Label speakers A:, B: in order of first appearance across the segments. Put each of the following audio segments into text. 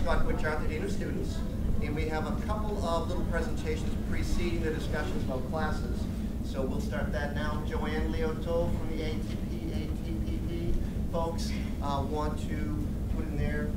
A: Scott Witchart, the Dean of Students, and we have a couple of little presentations preceding the discussions about classes. So we'll start that now. Joanne Leoto from the ATPP folks want to put in their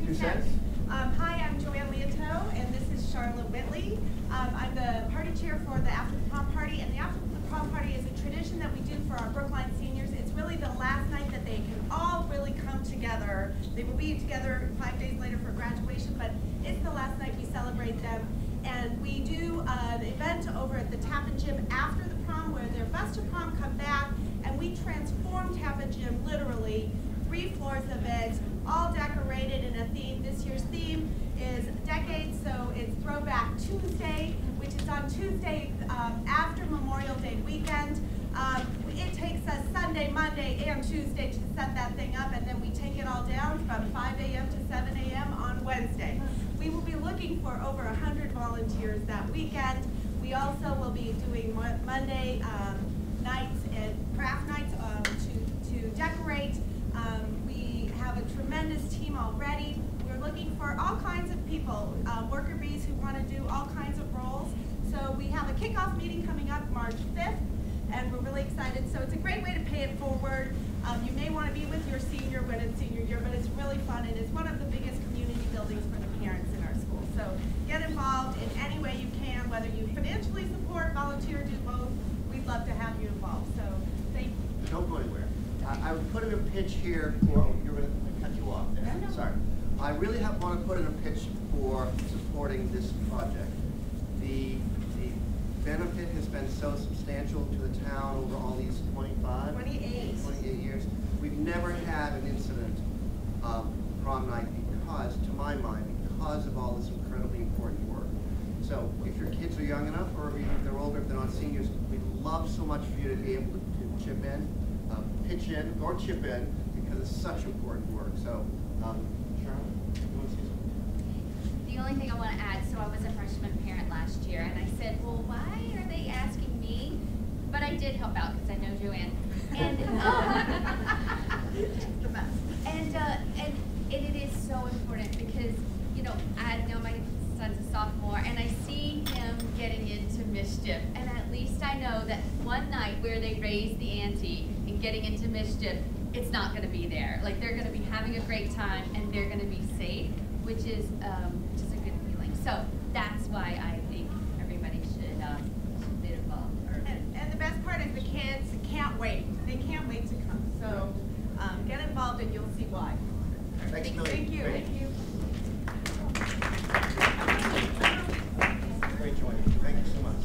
A: 2 cents.
B: Hi, I'm Joanne Leoto, and this is Charlotte Whitley. I'm the party chair for the After the Prom Party, and the After the Prom Party is a tradition that we do for our Brookline seniors. It's really the last night that they can all really come together. They will be together 5 days later for graduation, but it's the last night we celebrate them. And we do an event over at the Tappan Gym after the prom where their best of prom come back, and we transform Tappan Gym literally, 3 floors of it, all decorated in a theme. This year's theme is decades, so it's Throwback Tuesday, which is on Tuesday after Memorial Day weekend. It takes us Sunday, Monday, and Tuesday to set that thing up, and then we take it all down from 5 a.m. to 7 a.m. on Wednesday. We will be looking for over 100 volunteers that weekend. We also will be doing Monday nights and craft nights to decorate. We have a tremendous team already. We're looking for all kinds of people, worker bees who want to do all kinds of roles. So we have a kickoff meeting coming up March 5th, and we're really excited. So it's a great way to pay it forward. You may want to be with your senior when it's senior year, but it's really fun, and it's one of the biggest community buildings for the parents in our school. So get involved in any way you can, whether you financially support, volunteer, do both. We'd love to have you involved. So thank you.
A: Don't go anywhere. I would put in a pitch here for, you're going to cut you off there.
B: No.
A: Sorry. I really want to put in a pitch for supporting this project. The benefit has been so substantial to the town over all these 28 years. We've never had an incident prom night because, to my mind, because of all this incredibly important work. So if your kids are young enough, or even if they're older, if they're not seniors, we'd love so much for you to be able to chip in, pitch in, or chip in, because it's such important work. So, Sharon, you want to say something?
C: The only thing I want to add, so I was a freshman parent last year, and I said, well, why are they asking me? But I did help out because I know Joanne. And
B: The best.
C: And it is so important because, you know, I know my son's a sophomore, and I see him getting into mischief. And at least I know that one night where they raise the ante and getting into mischief, it's not going to be there. Like, they're going to be having a great time, and they're going to be safe, which is just a good feeling. So that's why I think everybody should be involved.
B: And the best part is the kids can't wait. They can't wait to come. So get involved and you'll see why.
A: Thanks, Millie.
B: Thank you.
A: Great.
B: Thank you.
A: Great joining. Thank you so much.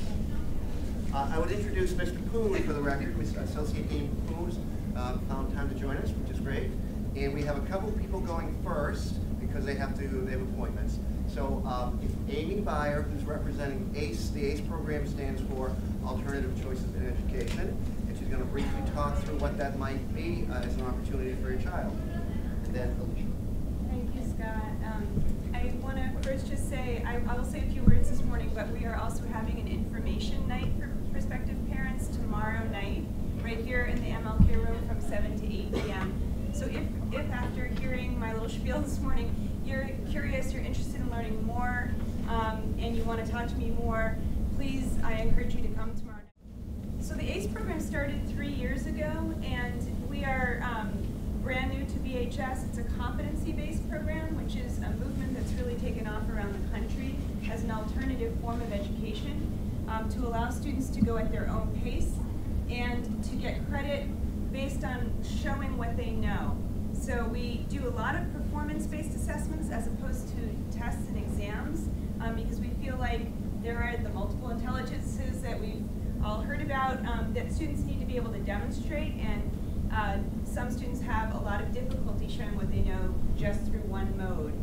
A: I would introduce Mr. Poon for the record. Associate Dean Poon found time to join us, which is great. And we have a couple people going first because they have appointments. So if Amy Byer, who's representing ACE, the ACE program stands for Alternative Choices in Education, and she's going to briefly talk through what that might be as an opportunity for your child. And then Alicia.
D: Thank you, Scott. I want to first just say, I will say a few words this morning, but we are also having an information night for prospective parents tomorrow night, right here in the MLK room from 7 to 8 p.m. So if after hearing my little spiel this morning, you're curious, you're interested in learning more, and you want to talk to me more, please, I encourage you to come tomorrow night. So the ACE program started 3 years ago, and we are brand new to BHS. It's a competency-based program, which is a movement that's really taken off around the country as an alternative form of education to allow students to go at their own pace and to get credit based on showing what they know. So we do a lot of performance-based assessments as opposed to tests and exams because we feel like there are the multiple intelligences that we've all heard about that students need to be able to demonstrate, and some students have a lot of difficulty showing what they know just through one mode.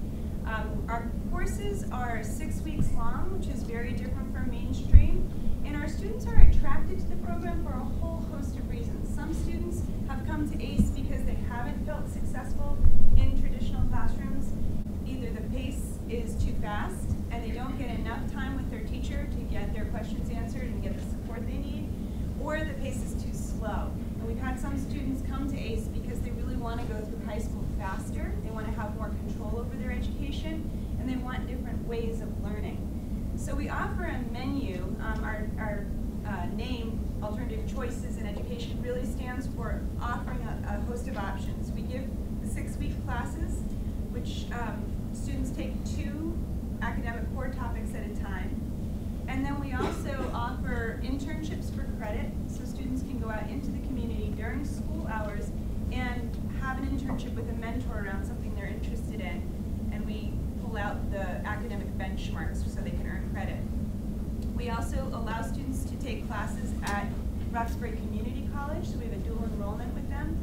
D: Our courses are 6 weeks long, which is very different from mainstream, and our students are attracted to the program for a whole host of reasons. Some students have come to ACE because they haven't felt successful in traditional classrooms. Either the pace is too fast and they don't get enough time with their teacher to get their questions answered and get the support they need, or the pace is too slow. And we've had some students come to ACE because they really want to go through high school faster. They want to have more control over their education, we offer a menu. Our name, Alternative Choices in Education, really stands for offering a host of options. We give the 6-week classes, which students take 2 academic core topics at a time. And then we also offer internships for credit, so students can go out into the community during school hours and have an internship with a mentor around something they're interested in. And we pull out the academic benchmarks so they can earn credit. We also allow students to take classes at Roxbury Community College, so we have a dual enrollment with them.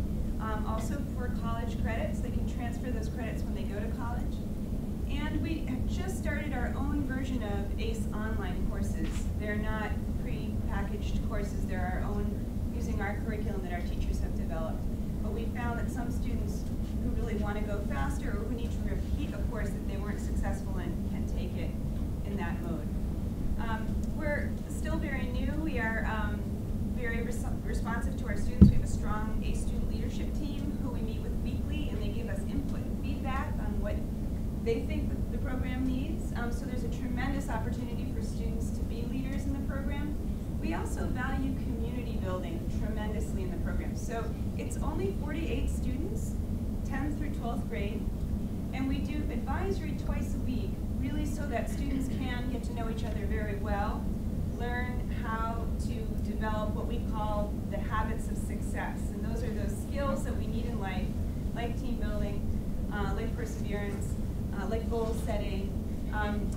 D: Also for college credits, they can transfer those credits when they go to college. And we have just started our own version of ACE online courses. They're not pre-packaged courses, they're our own, using our curriculum that our teachers have developed. But we found that some students who really want to go faster or who need to repeat a course that they weren't successful in can take it in that mode. We're still very new. We are very responsive to our students. We have a strong ACE student leadership team who we meet with weekly, and they give us input and feedback on what they think the program needs. So there's a tremendous opportunity for students to be leaders in the program. We also value community building tremendously in the program. So it's only 48 students, 10th through 12th grade, and we do advisory twice a week, really so that students can get to know each other very well, learn how to develop what we call the habits of success. And those are those skills that we need in life, like team building, like perseverance, like goal setting.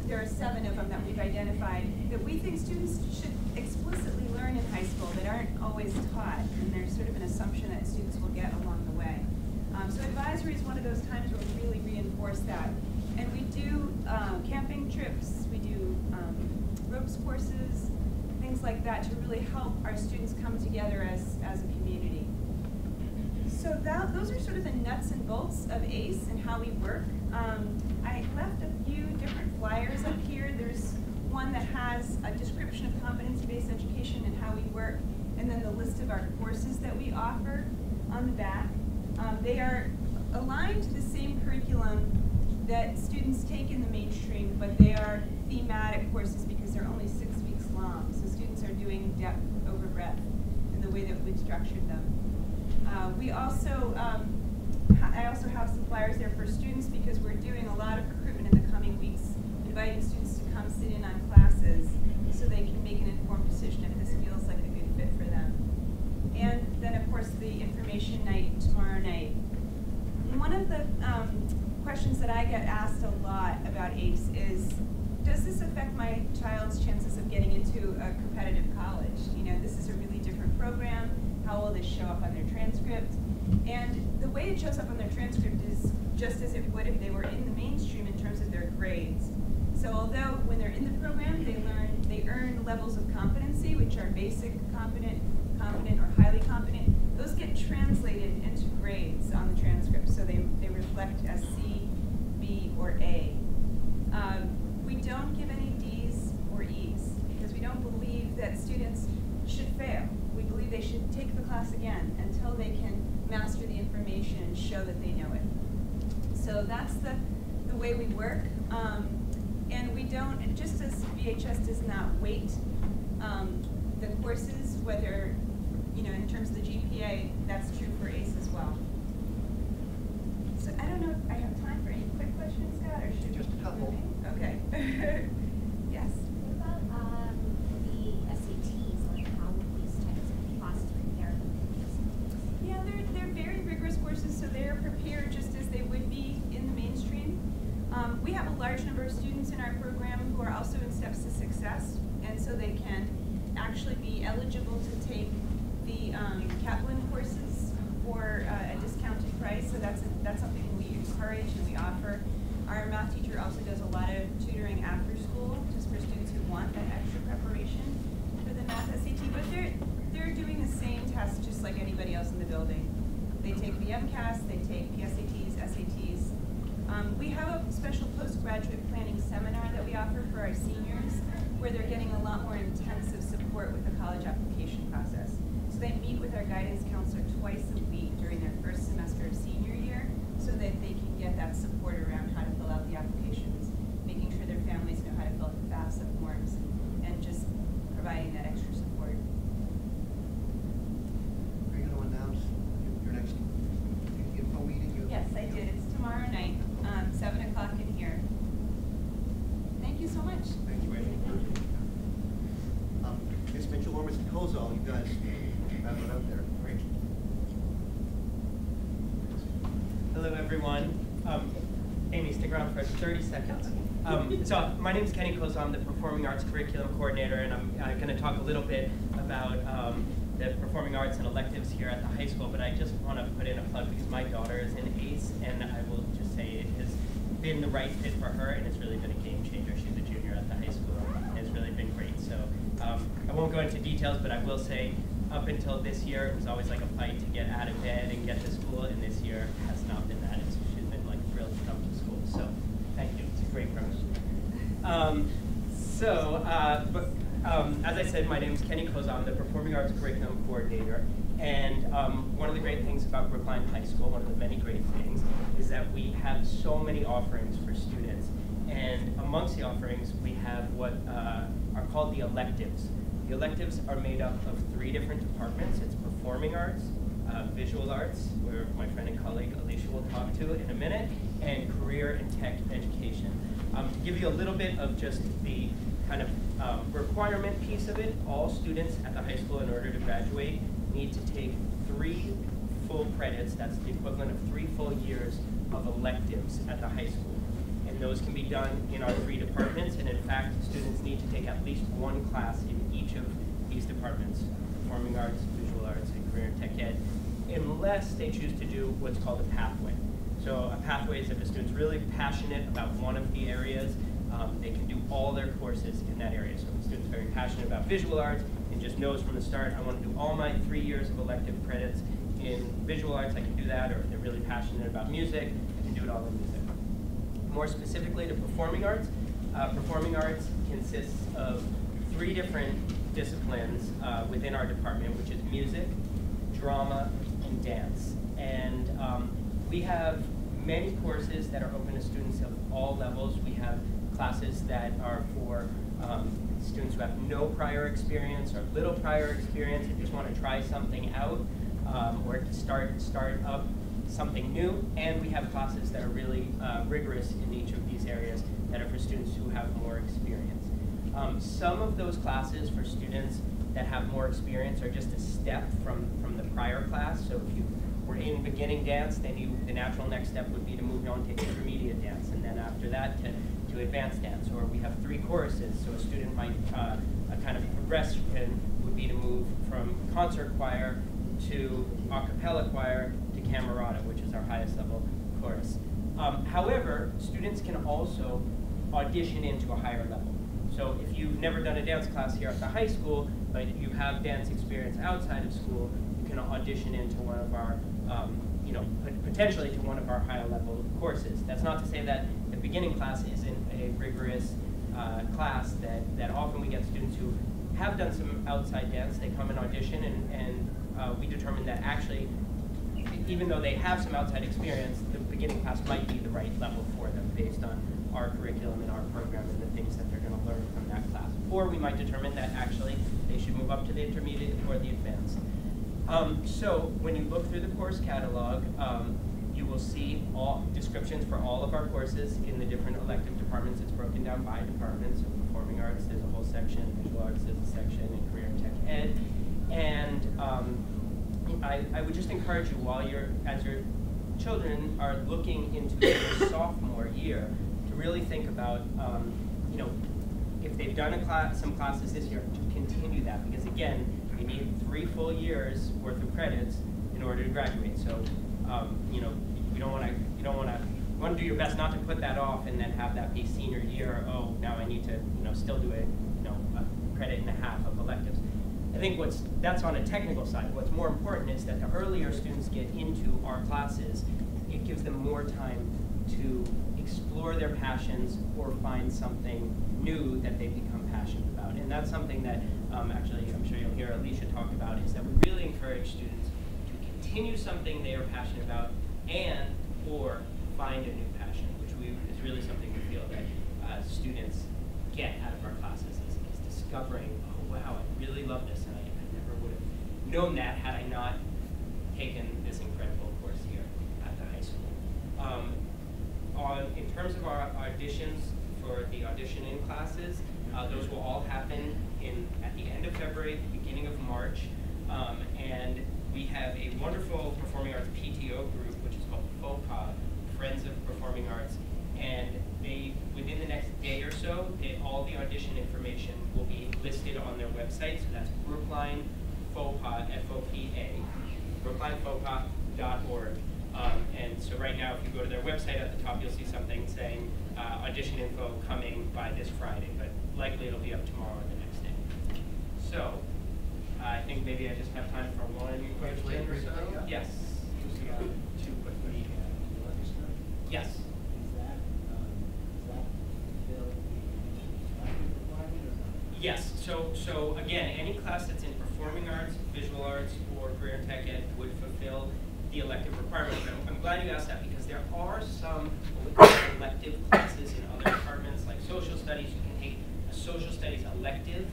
D: There are 7 of them that we've identified that we think students should explicitly learn in high school that aren't always taught, and there's sort of an assumption that students will get along the way. So advisory is one of those times where we really reinforce that. And we do camping trips, we do ropes courses, things like that to really help our students come together as a community. So those are sort of the nuts and bolts of ACE and how we work. I left a few different flyers up here. There's one that has a description of competency-based education and how we work, and then the list of our courses that we offer on the back. They are aligned to the same curriculum that students take in the mainstream, but they are thematic courses because they're only 6 weeks long. So students are doing depth over breadth in the way that we've structured them. We also, I also have some flyers there for students because we're doing a lot of recruitment in the coming weeks, inviting students to come sit in on classes so they can make an informed decision if this feels like a good fit for them. And then of course the information night tomorrow night. One of the questions that I get asked a lot about ACE is, does this affect my child's chances of getting into a competitive college? You know, this is a really different program. How will this show up on their transcript? And the way it shows up on their transcript is just as it would if they were in the mainstream in terms of their grades. So although when they're in the program, they earn levels of competency, which are basic, competent, or highly competent, those get translated into grades on the transcript. So they reflect as C, B, or A. We don't give any D's or E's because we don't believe that students should fail. We believe they should take the class again until they can master the information and show that they know it. So that's the way we work. And we don't, just as VHS does not weight the courses, whether, you know, in terms of the GPA, that's true for ACE as well. So I don't know if I have time for any quick questions, Scott, or should
A: Just a couple.
D: Okay. Yes.
E: What about the SATs? Like, how would these types of classes prepare them for the SATs?
D: Yeah, they're very rigorous courses, so they're prepared just as they would be in the mainstream. We have a large number of students in our program who are also in Steps to Success, and so they can actually be eligible to take the Kaplan courses for a discounted price. So that's something we encourage and we offer. Our math teacher also does a lot of tutoring after school, just for students who want that extra preparation for the math SAT. But they're doing the same test just like anybody else in the building. They take the MCAS, they take PSATs, SATs. We have a special postgraduate planning seminar that we offer for our seniors, where they're getting a lot more intensive support with the college application process. So they meet with our guidance counselor twice a week during their first semester of senior year, so that they can get that support around how to fill out the applications, making sure their families know how to fill out the FAFSA forms, night, 7 o'clock in here. Thank you so much.
A: Thank you, Amy. Ms. Mitchell or Mr. Kozel, you guys have it out there. Great.
F: Hello, everyone. Amy, stick around for 30 seconds. So my name is Kenny Kozel. I'm the Performing Arts Curriculum Coordinator, and I'm going to talk a little bit about the performing arts and electives here at the high school, but I just want to put in a plug because my daughter is in ACE, and I will just say it has been the right fit for her, and it's really been a game changer. She's a junior at the high school, and it's really been great. So I won't go into details, but I will say up until this year, it was always like a fight to get out of bed and get to school, and this year has not been that. She's been like thrilled to come to school. So thank you. It's a great program. As I said, my name is Kenny Kozel. I'm the Performing Arts Curriculum Coordinator. And one of the great things about Brookline High School, one of the many great things, is that we have so many offerings for students. And amongst the offerings, we have what are called the electives. The electives are made up of 3 different departments. It's performing arts, visual arts, where my friend and colleague Alicia will talk to in a minute, and career and tech education. To give you a little bit of just the kind of requirement piece of it, all students at the high school in order to graduate need to take 3 full credits. That's the equivalent of 3 full years of electives at the high school. And those can be done in our 3 departments, and in fact, students need to take at least 1 class in each of these departments, performing arts, visual arts, and career and tech ed, unless they choose to do what's called a pathway. So a pathway is if a student's really passionate about one of the areas, they can do all their courses in that area. So if a student's very passionate about visual arts and just knows from the start, I want to do all my 3 years of elective credits in visual arts, I can do that. Or if they're really passionate about music, I can do it all in music. More specifically to performing arts consists of 3 different disciplines within our department, which is music, drama, and dance. And we have many courses that are open to students of all levels. We have classes that are for students who have no prior experience or little prior experience and just want to try something out or to start up something new. And we have classes that are really rigorous in each of these areas that are for students who have more experience. Some of those classes for students that have more experience are just a step from the prior class. So if you were in beginning dance, then the natural next step would be to move on to intermediate dance, and then after that to advanced dance. Or we have 3 choruses, so a student might, a kind of progression would be to move from concert choir to a cappella choir to camerata, which is our highest level chorus. However, students can also audition into a higher level. So if you've never done a dance class here at the high school, but you have dance experience outside of school, you can audition into one of our, potentially to one of our higher level courses. That's not to say that the beginning class isn't a rigorous class that often we get students who have done some outside dance, they come and audition, and we determine that actually, even though they have some outside experience, the beginning class might be the right level for them based on our curriculum and our program and the things that they're going to learn from that class. Or we might determine that actually they should move up to the intermediate or the advanced. So when you look through the course catalog, you will see all descriptions for all of our courses in the different elective departments. It's broken down by departments. So performing arts, there's a whole section, visual arts, there's a section, and career and tech ed. And I would just encourage you, as your children are looking into their sophomore year, to really think about, if they've done some classes this year, to continue that, because again, you need 3 full years worth of credits in order to graduate. So, you want to do your best not to put that off and then have that be senior year. Oh, now I need to, still do a credit and a half of electives. I think that's on a technical side. What's more important is that the earlier students get into our classes, it gives them more time to explore their passions or find something new that they become passionate about. And that's something that actually I'm sure you'll hear Alicia talk about, is that we really encourage students to continue something they are passionate about and or find a new passion, which is really something we feel that students get out of our classes is discovering, oh wow, I really love this, and I never would have known that had I not taken this incredible course here at the high school. in terms of our auditions for the audition-in classes, those will all happen at the end of February, beginning of March, and we have a wonderful performing arts PTO group, which is called FOPA, Friends of Performing Arts, and within the next day or so, all the audition information will be listed on their website. So that's Brookline FOPA, F-O-P-A, brooklinefopa.org. And so right now, if you go to their website at the top, you'll see something saying audition info coming by this Friday, but likely it'll be up tomorrow or the next day. So I think maybe I just have time for one question or so. Yes.
G: Two quickly.
F: Yes. Yes, so again, any class that's in performing arts, visual arts, or career and tech ed would fulfill the elective requirement. I'm glad you asked that because there are some elective classes in other departments, like social studies. You can take a social studies elective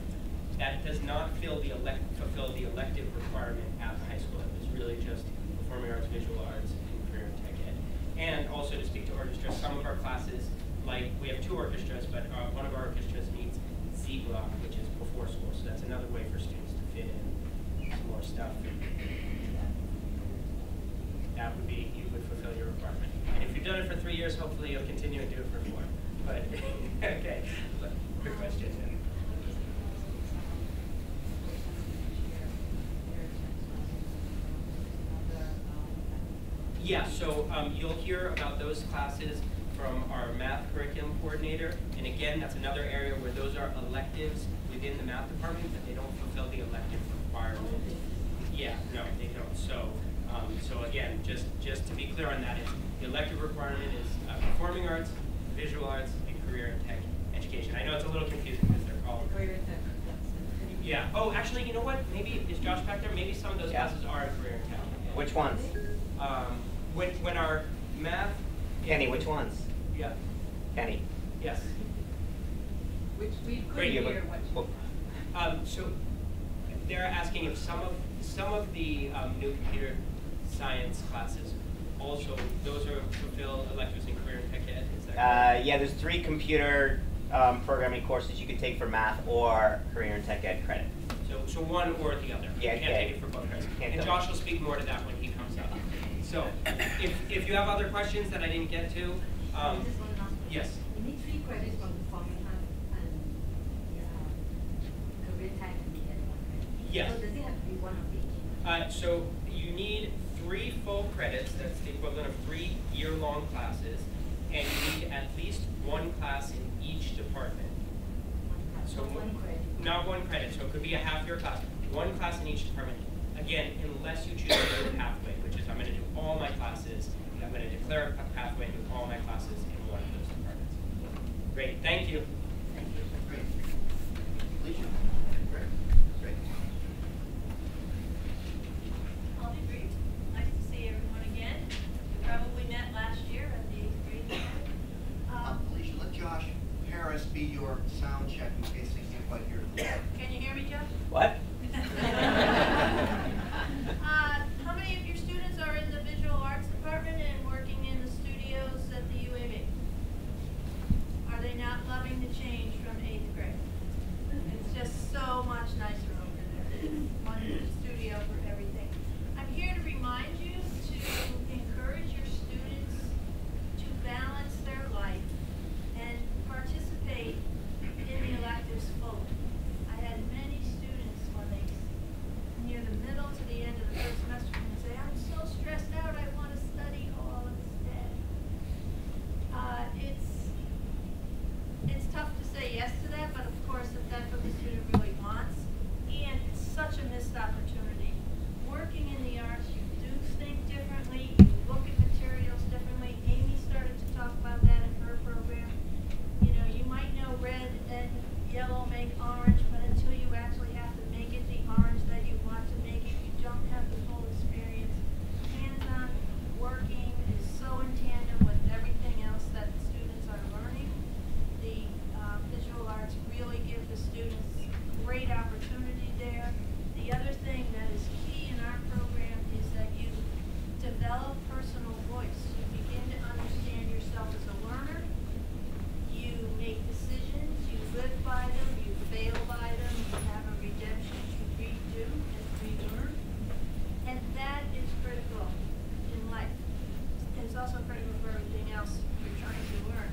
F: that does not fulfill the elective requirement at the high school. It was really just performing arts, visual arts, and career and tech ed. And also to speak to orchestras, some of our classes, like we have 2 orchestras, but one of our orchestras needs Z block, which is before school. So that's another way for students to fit in some more stuff. That would be, you would fulfill your requirement. And if you've done it for 3 years, hopefully you'll continue to do it for 4. But, okay, quick question. Yeah, so you'll hear about those classes from our math curriculum coordinator. And again, that's another area where those are electives within the math department, but they don't fulfill the elective requirement. Yeah, no, they don't. So again, just to be clear on that, the elective requirement is performing arts, visual arts, and career and tech education. I know it's a little confusing because they're called
H: career and tech.
F: Yeah. Oh, actually, you know what? Maybe is Josh back there? Maybe some of those classes are in career and tech.
I: Which ones?
F: When our math.
I: Kenny, which ones?
F: Yeah.
I: Kenny.
F: Yes.
H: Which we couldn't
F: Great.
H: hear what you
F: So they're asking if some of the new computer science classes also those are fulfill electives in career and tech ed. Is that correct?
I: Yeah, there's 3 computer programming courses you could take for math or career and tech ed credit.
F: So one or the other.
I: Yeah,
F: you can't take it for both credits. And Josh will speak more to that when he comes up. So if you have other questions that I didn't get to, yes.
E: You need 3 credits from performing arts and career tech and the other one, right?
F: Yes.
E: So does it have to be one of each?
F: So you need 3 full credits. That's the equivalent of 3 year-long classes, and you need at least 1 class in each department. So
E: one credit.
F: Not 1 credit. So it could be a half-year class. 1 class in each department. Again, unless you choose to do a pathway, which is I'm going to do all my classes. I'm going to declare a pathway and do all my classes in one of those departments. Great. Thank you.
A: Thank you. Great. Alicia? Great. Great.
J: I'll be brief. Nice to see everyone again. We probably met last year at the 8th grade.
A: Alicia, let Josh Harris be your sound check in case they can't quite hear the word.
J: Can you hear me, Jeff?
I: What?
J: How many of your students are in the visual arts department and working in the studios at the UAB? Are they not loving the change from 8th grade? It's just so much nicer over there. One studio for everything. I'm here to remind you to encourage your students to balance their life and participate in the electives fully. I had many students when they near the middle to the end of the first semester and say, I'm so stressed out, I want to study all instead. It's tough to say yes to that, but of course if that's what the student really wants, and it's such a missed opportunity. Working in the arts, you do think differently, you look at materials differently. Amy started to talk about that in her program. You know, you might know red and yellow make orange, but until you actually have to make it the orange that you want to make it, you don't have the full experience. Hands-on working is so in tandem with everything else that the students are learning. The visual arts really give the students great opportunity there. The other thing that is key in our program is that you develop personal voice. You begin to understand your yourself as a learner. You make decisions, you live by them, you fail by them, you have a redemption, you redo and relearn. And that is critical in life. And it's also critical for everything else you're trying to learn.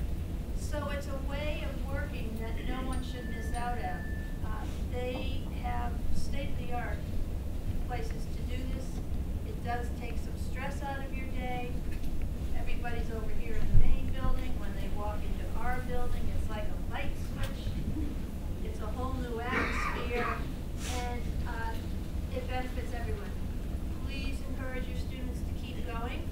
J: So it's a way of working that no one should miss out on. They have state-of-the-art places to do this. It does take some stress out of your day. Everybody's over here in the main building. When they walk into our building, it's like a light switch. It's a whole new atmosphere, and it benefits everyone. Please encourage your students to keep going.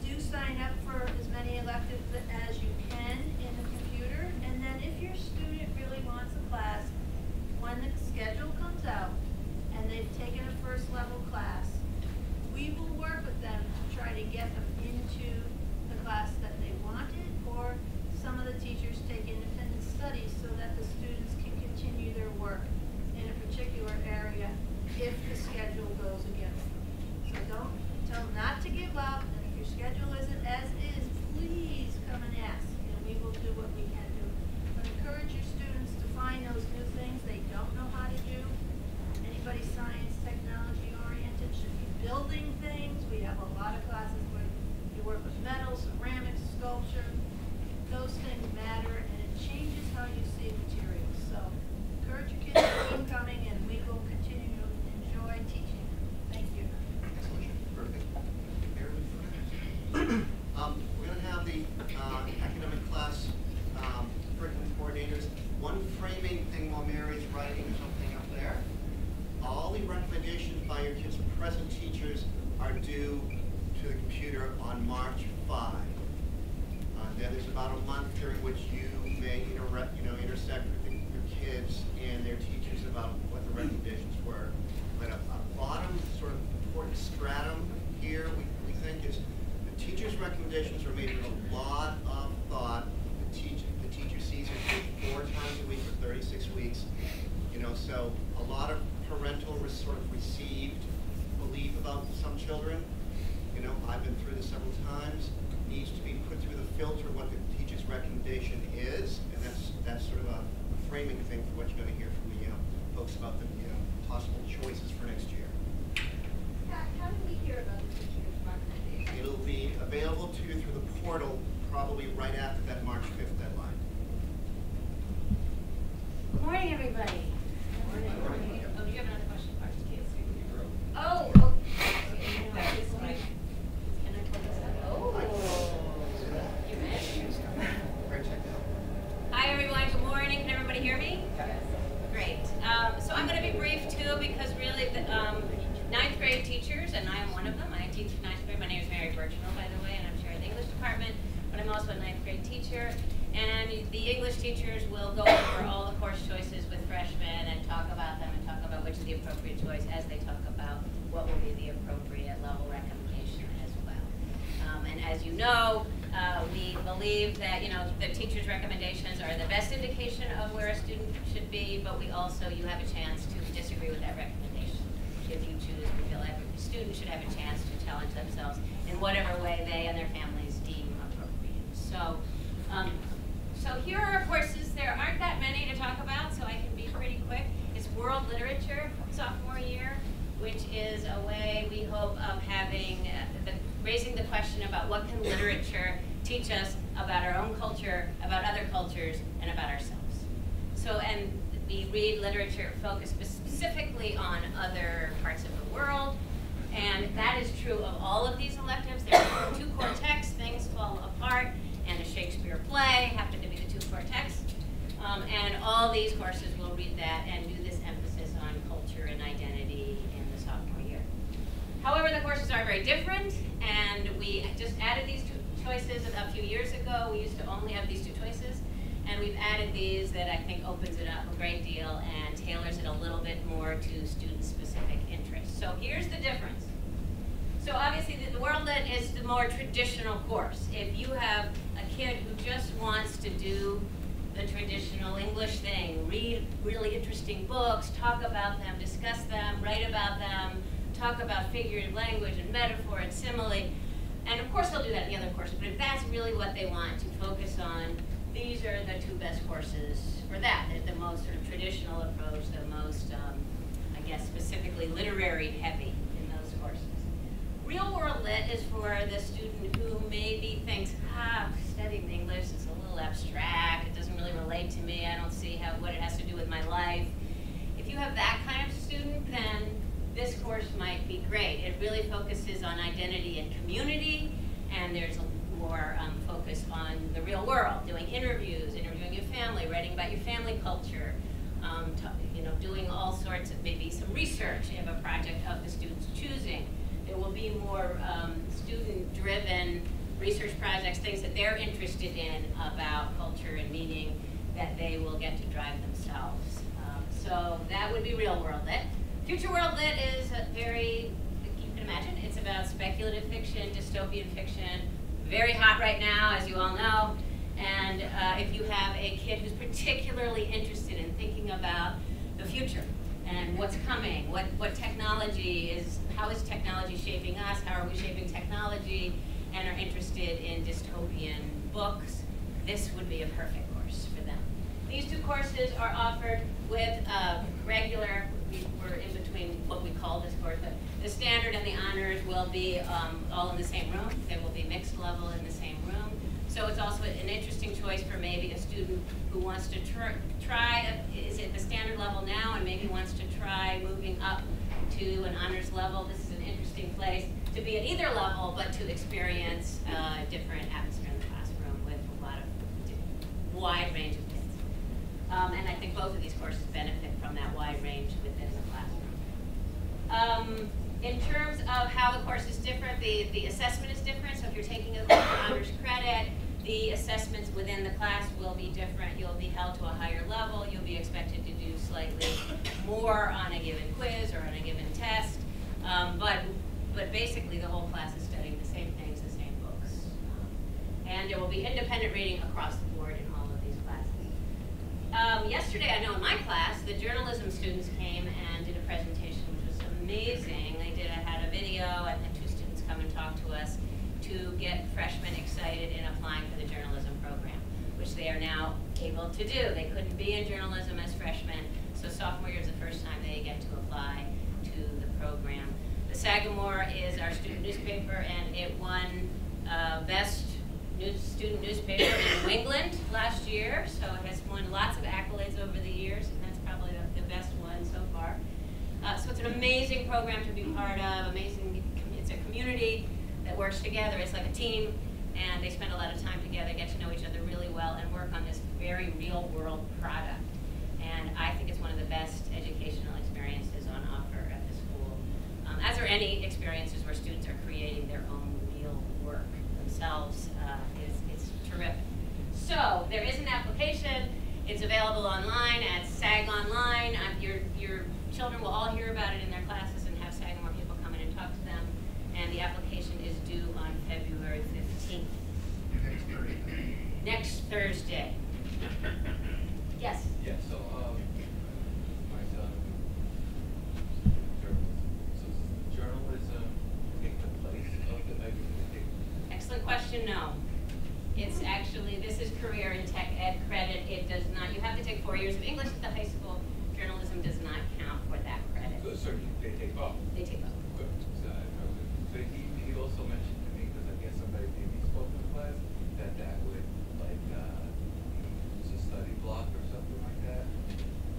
J: Do sign up for as many electives as you can in the computer, and then if your student really wants a class, when the schedule comes out and they've taken a first level class, we will work with them to try to get them into the class that they wanted, or some of the teachers take independent studies so that the students can continue their work in a particular area if the schedule goes against them. So don't tell them not to give up, and if your schedule isn't as is, please come and ask, and we will do what we can do. But encourage your students to find those new things they don't know how to do. Anybody science, technology oriented should be building things. We have a lot of classes where you work with metal, ceramics, sculpture. Those things matter, and it changes how you see materials. So encourage your kids to keep coming, and we will continue to enjoy teaching. Thank you.
A: Perfect. We're going to have the academic class curriculum coordinators. One framing thing while Mary's writing something up there. All the recommendations by your kids' present teachers are due to the computer on March 5. Then there's about a month during which you may intersect with your kids and their teachers about what the recommendations were. But a bottom sort of important stratum here, we think, is the teachers' recommendations are made with a lot of thought. The teacher sees it 4 times a week for 36 weeks. So a lot of parental sort of received belief about some children. I've been through this several times. Needs to be put through the filter what the teacher's recommendation is, and that's sort of a framing thing for what you're going to hear from the folks about the possible choices for next year.
C: How do we hear about the teacher's recommendation?
A: It'll be available to you through the portal probably right after that March 5th deadline.
E: Good morning, everybody.
J: Oh, do you have another question?
C: Oh,
K: Hi everyone, good morning. Can everybody hear me? Great. So I'm going to be brief too, because really the 9th grade teachers, and I am one of them. I teach 9th grade. My name is Mary Birchnell, by the way, and I'm chair of the English department, but I'm also a 9th grade teacher. And the English teachers will go over all the course choices with freshmen and talk about them and talk about which is the appropriate choice as they talk about what will be the appropriate level recommendation as well. And as you know, we believe that the teacher's recommendations are the best indication of where a student should be, but we also, you have a chance to disagree with that recommendation. If you choose, we feel every student should have a chance to challenge themselves in whatever way they and their families deem appropriate. So, so here are courses. There aren't that many to talk about, so I can be pretty quick. It's World Literature sophomore year, which is a way we hope of having raising the question about what can literature teach us about our own culture, about other cultures, and about ourselves. So, and we read literature focused specifically on other parts of the world, and that is true of all of these electives. There are 2 core texts, Things Fall Apart, and a Shakespeare play happen to be the 2 core texts. And all these courses will read that and do this emphasis on culture and identity in the sophomore year. However, the courses are very different, and we just added these 2 choices a few years ago. We used to only have these 2 choices, and we've added these that I think opens it up a great deal and tailors it a little bit more to student-specific interests. So here's the difference. So obviously the World Lit is the more traditional course. If you have a kid who just wants to do the traditional English thing, read really interesting books, talk about them, discuss them, write about them, talk about figurative language and metaphor and simile, and of course course they'll do that in the other courses, but if that's really what they want to focus on, these are the 2 best courses for that. They're the most sort of traditional approach, the most, I guess, specifically literary heavy in those courses. Real World Lit is for the student who maybe thinks, studying English is a little abstract, it doesn't really relate to me, I don't see what it has to do with my life. If you have that kind of student, then this course might be great. It really focuses on identity and community, and there's more focus on the real world, doing interviews, interviewing your family, writing about your family culture, doing all sorts of, maybe some research. You have a project of the students choosing. There will be more student-driven research projects, things that they're interested in about culture and meaning that they will get to drive themselves. So that would be Real World Lit. Future World Lit is very, you can imagine, it's about speculative fiction, dystopian fiction, very hot right now, as you all know. And if you have a kid who's particularly interested in thinking about the future and what's coming, what technology is, how is technology shaping us, how are we shaping technology, and are interested in dystopian books, this would be a perfect course for them. These 2 courses are offered with regular, we're in between what we call this course, but the standard and the honors will be all in the same room. They will be mixed level in the same room. So it's also an interesting choice for maybe a student who wants to try, is at the standard level now and maybe wants to try moving up to an honors level. This is an interesting place to be at either level, but to experience a different atmosphere in the classroom with a lot of wide range of kids. And I think both of these courses benefit from that wide range within the classroom. In terms of how the course is different, the assessment is different. So if you're taking a course for honors credit, the assessments within the class will be different. You'll be held to a higher level. You'll be expected to do slightly more on a given quiz or on a given test. But basically the whole class is studying the same things, the same books. And there will be independent reading across the board in all of these classes. Yesterday, I know in my class, the journalism students came and did a presentation, which was amazing. They had a video, and had 2 students come and talk to us to get freshmen excited in applying for the journalism program, which they are now able to do. They couldn't be in journalism as freshmen, so sophomore year is the first time they get to apply to the program. The Sagamore is our student newspaper, and it won best student newspaper in New England last year, so it has won lots of accolades over the years, and that's probably the best one so far. So it's an amazing program to be part of, amazing, it's a community that works together, it's like a team, and they spend a lot of time together, get to know each other really well, and work on this very real world product. And I think it's one of the best educational experiences on offer at the school, as are any experiences where students are creating their own real work themselves. It's terrific. So there is an application. It's available online at SAG Online. Your children will all hear about it in their classes and have Sagamore people come in and talk to them. And the application is due on February 15th. Next Thursday. Yes?
L: Yeah, so my son, journalism take the place of the education?
K: Excellent question, no. It's actually, this is career and tech ed credit. It does not, you have to take 4 years of English at the high school. Journalism does not count for that credit.
L: So they take off?
K: They take off.
L: Good. So he also mentioned to me, because I guess somebody maybe spoke in class, that would like use a study block or something like that.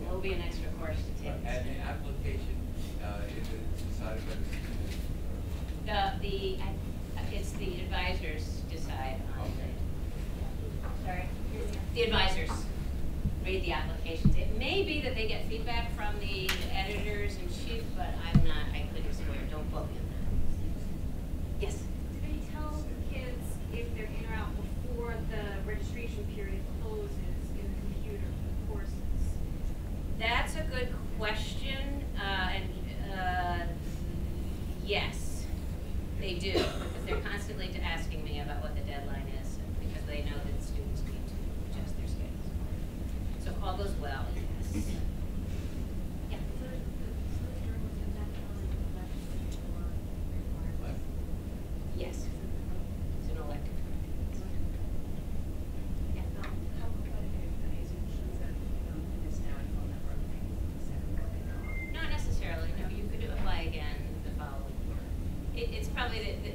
K: It will be an extra course to take.
L: And the application, is it decided by the student?
K: It's the advisors decide on
L: Okay.
K: Sorry? The advisors read the applications. It may be that they get feedback from the editors in chief, but I couldn't swear, don't quote me on that. Yes?
E: Do they tell kids if they're in or out before the registration period closes in the computer for the courses?
K: That's a good question, yes, they do, because they're constantly asking me about what the deadline is, because they know that students need to adjust their schedules. So if all goes well, yes. Yeah.
E: So the journalism, that's on the left or required?
K: Yes.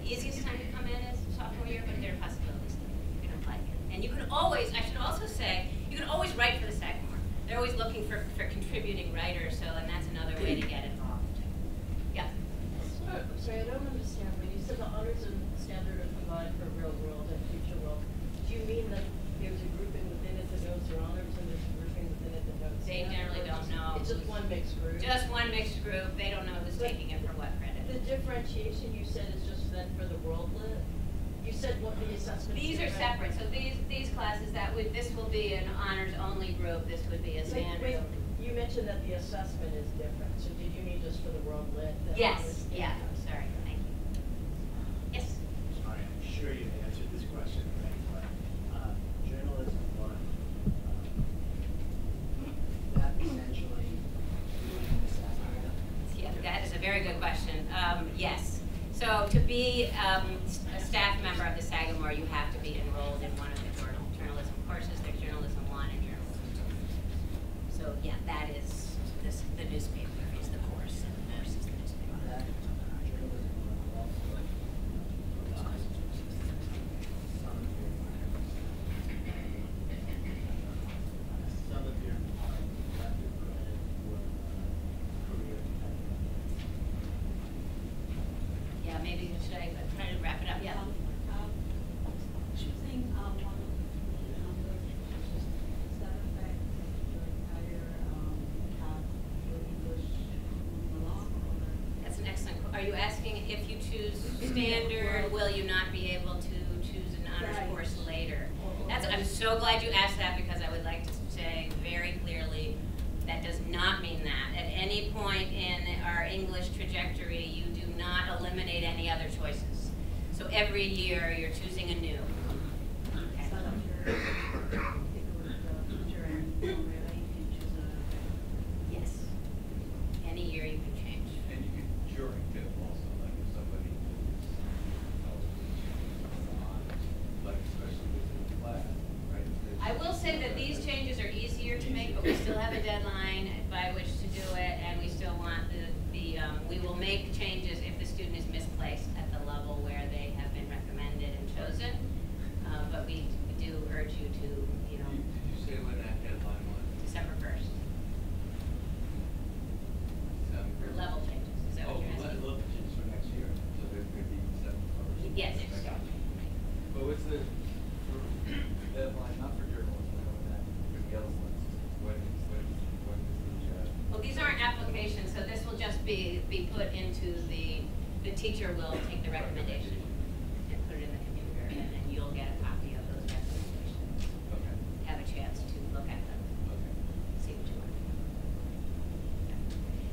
K: easiest time to come in is sophomore year, but there are possibilities that you're gonna like it. And you can always, I should also say, you can always write for the Sagamore. They're always looking for contributing writers, so, and that's another way to get involved. Yeah.
M: Sorry, I don't understand. When you said the honors and standard are combined for real world and future world, do you mean that there's a grouping within it that knows their honors and there's a grouping within it that knows
K: They
M: standard,
K: generally don't know.
M: It's just one mixed group?
K: Just one mixed group. They don't know who's taking it for what credit.
M: The differentiation you said is just then for the world lit? You said what the assessments.
K: These are separate, so these classes, this will be an honors only group, this would be a standard.
M: Wait, you mentioned that the assessment is different, so did you mean just for the world lit?
K: Yes, yeah, sorry, thank you. Yes?
G: Sorry, I'm sure you answered this question already, but journalism one, that essentially doing this academic.
K: Yeah, that is a very good question. Yes. So to be a staff member of the Sagamore, you have to be enrolled in one of the journalism courses. There's Journalism 1 and Journalism 2. So yeah, that is the newspaper is the course, and the course is the newspaper.
G: That journalism one also relies some of your elective credit for career development.
K: Yeah, maybe should I try to wrap it up? Yeah.
H: Choosing one of the numbers, does that affect your entire path for English along, or?
K: That's an excellent. Are you asking if you choose standard, will you not be able to choose an honors course later? I'm so glad you asked that, because I would like to say very clearly that does not mean that. At any point in our English trajectory, you do not eliminate any other choices. So every year you're choosing anew. Okay.
H: So if you're with the teacher and really, you can choose a.
K: Yes. Any year you can change.
L: And you can jury too, also, like if somebody is, like especially within the class, right?
K: I will say that these changes are easier to make, but we still have a deadline by which to do it, and we still want we will make changes if the student is misplaced at the level where they have been recommended and chosen. But we do urge you to,
L: Did you say when that deadline was?
K: December 1st. For level changes, is that what you're asking?
L: Level changes for next year, so there could be December 1st.
K: Yes.
L: But what's the deadline, not for journalism, but that, for the other ones? When is the,
K: Well, these aren't applications, so this will just be put into the teacher will take the recommendation and put it in the computer, and then you'll get a copy of those recommendations.
L: Okay.
K: Have a chance to look at them,
L: Okay.
K: see what you want.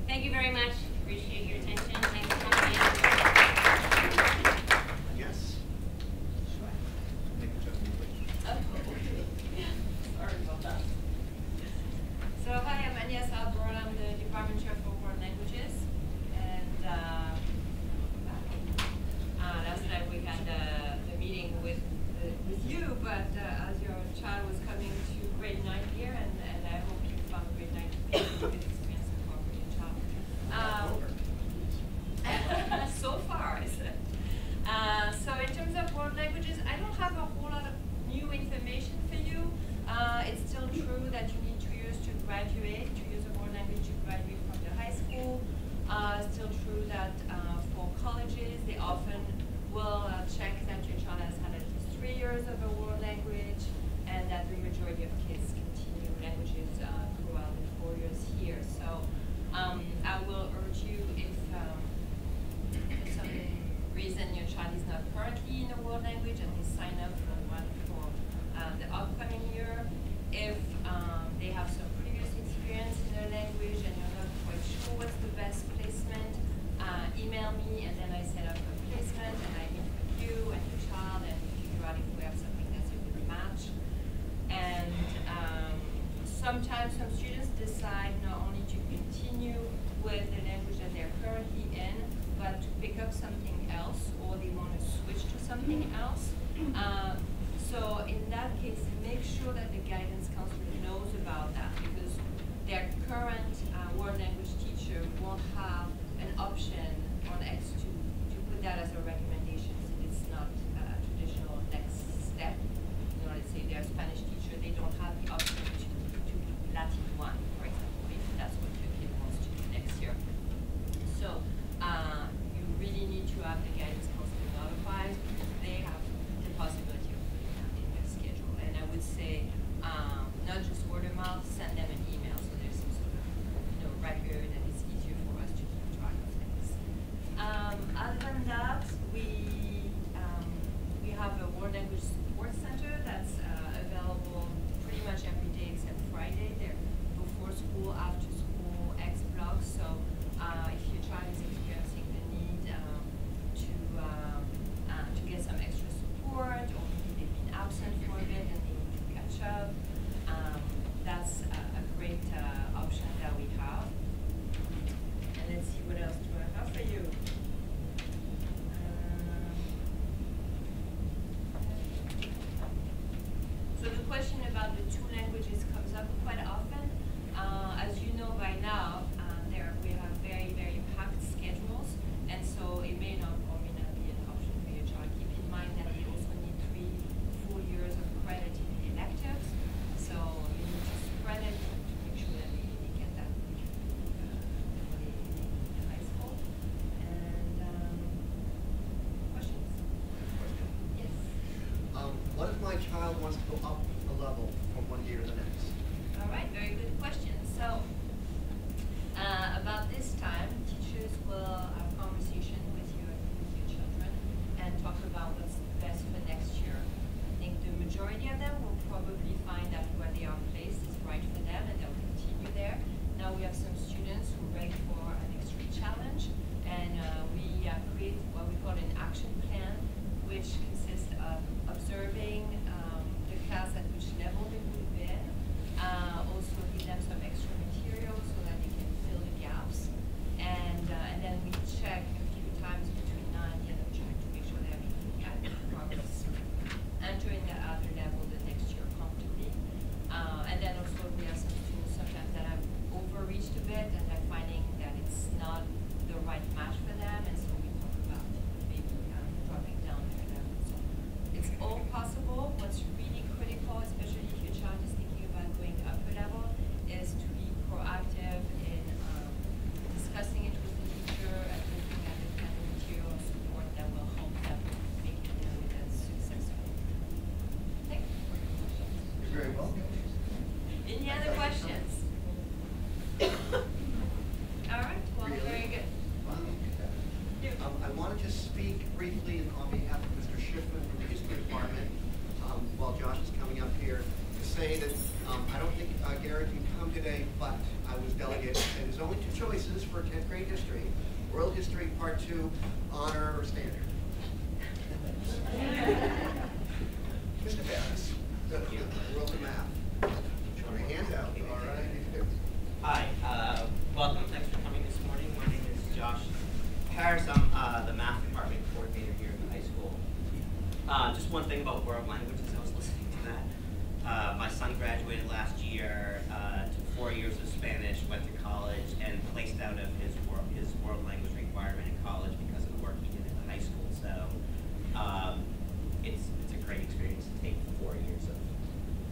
K: Thank you very much. Appreciate your attention. Thanks for coming in.
A: Yes?
K: Sure.
A: Make a judgment, please.
N: Sorry about that. So hi, I'm Anya Salbron. I'm the department chair for world languages. And last night we had the meeting with you, but as your child was coming to grade 9 here, and I hope you found grade 9 to be a good experience for your child. So far, I said. So in terms of world languages, I don't have a whole lot of new information for you. It's still true that you need 2 years to graduate, 2 years of world language to graduate from the high school. Still true that for colleges, they often will check that your child has had at least 3 years of a world language, and that the majority of kids continue languages throughout the 4 years here. So I will urge you, if for some reason your child is not currently in a world language and they sign up for one for the upcoming year, if they have some previous experience in their language and you're not quite sure what's the best placement, email me, and then I set up a placement and I meet with you and your child and figure out if we have something that's a good match. And sometimes some students decide not only to continue with the language that they're currently in, but to pick up something else, or they want to switch to something else. So in that case, make sure that the guidance counselor knows about that, because their current world language teacher won't have an option on X to put that as a recommendation,
A: child wants to go up a level from one year to the next?
N: All right, very good question. So, about this time, teachers will have a conversation with your children and talk about what's best for next year. I think the majority of them will probably find that where they are placed is right for them and they'll continue there. Now we have some students who are ready for an extra challenge, and we create what we call an action plan, which consists of observing the class at which level they move in, also give them some extra materials so that they can fill the gaps, and then we check a few times between now and the end of June to make sure they're making adequate progress, entering the other level the next year comfortably. And then also we have some students sometimes that have overreached a bit and they're finding that it's not the right match for them, and so we talk about maybe dropping down their level. So it's all possible. What's really critical, especially if your child is thinking about going up a level, is to be proactive in discussing it with the teacher and looking at the kind of material and support that will help them make it successful. Okay.
A: You're very welcome.
N: Any other questions? All right, well,
A: Really?
N: very good.
A: Wow. I want to just speak briefly on behalf of Mr. Shipment from the history department, while Josh is coming up here, to say that I don't think Gary can come today, but I was delegated, and there's only two choices for 10th grade history: World History Part 2, Honor or Standard. Mr. Barris, World of Math. Show your hand out. All right.
I: Hi, welcome. Thanks for coming this morning. My name is Josh Harris. I'm the math department coordinator here at the high school. Just one thing about world languages, I was listening to that. My son graduated last year, took 4 years of Spanish, went to college, and placed out of his world language requirement in college because of the work he did in the high school. So it's a great experience to take 4 years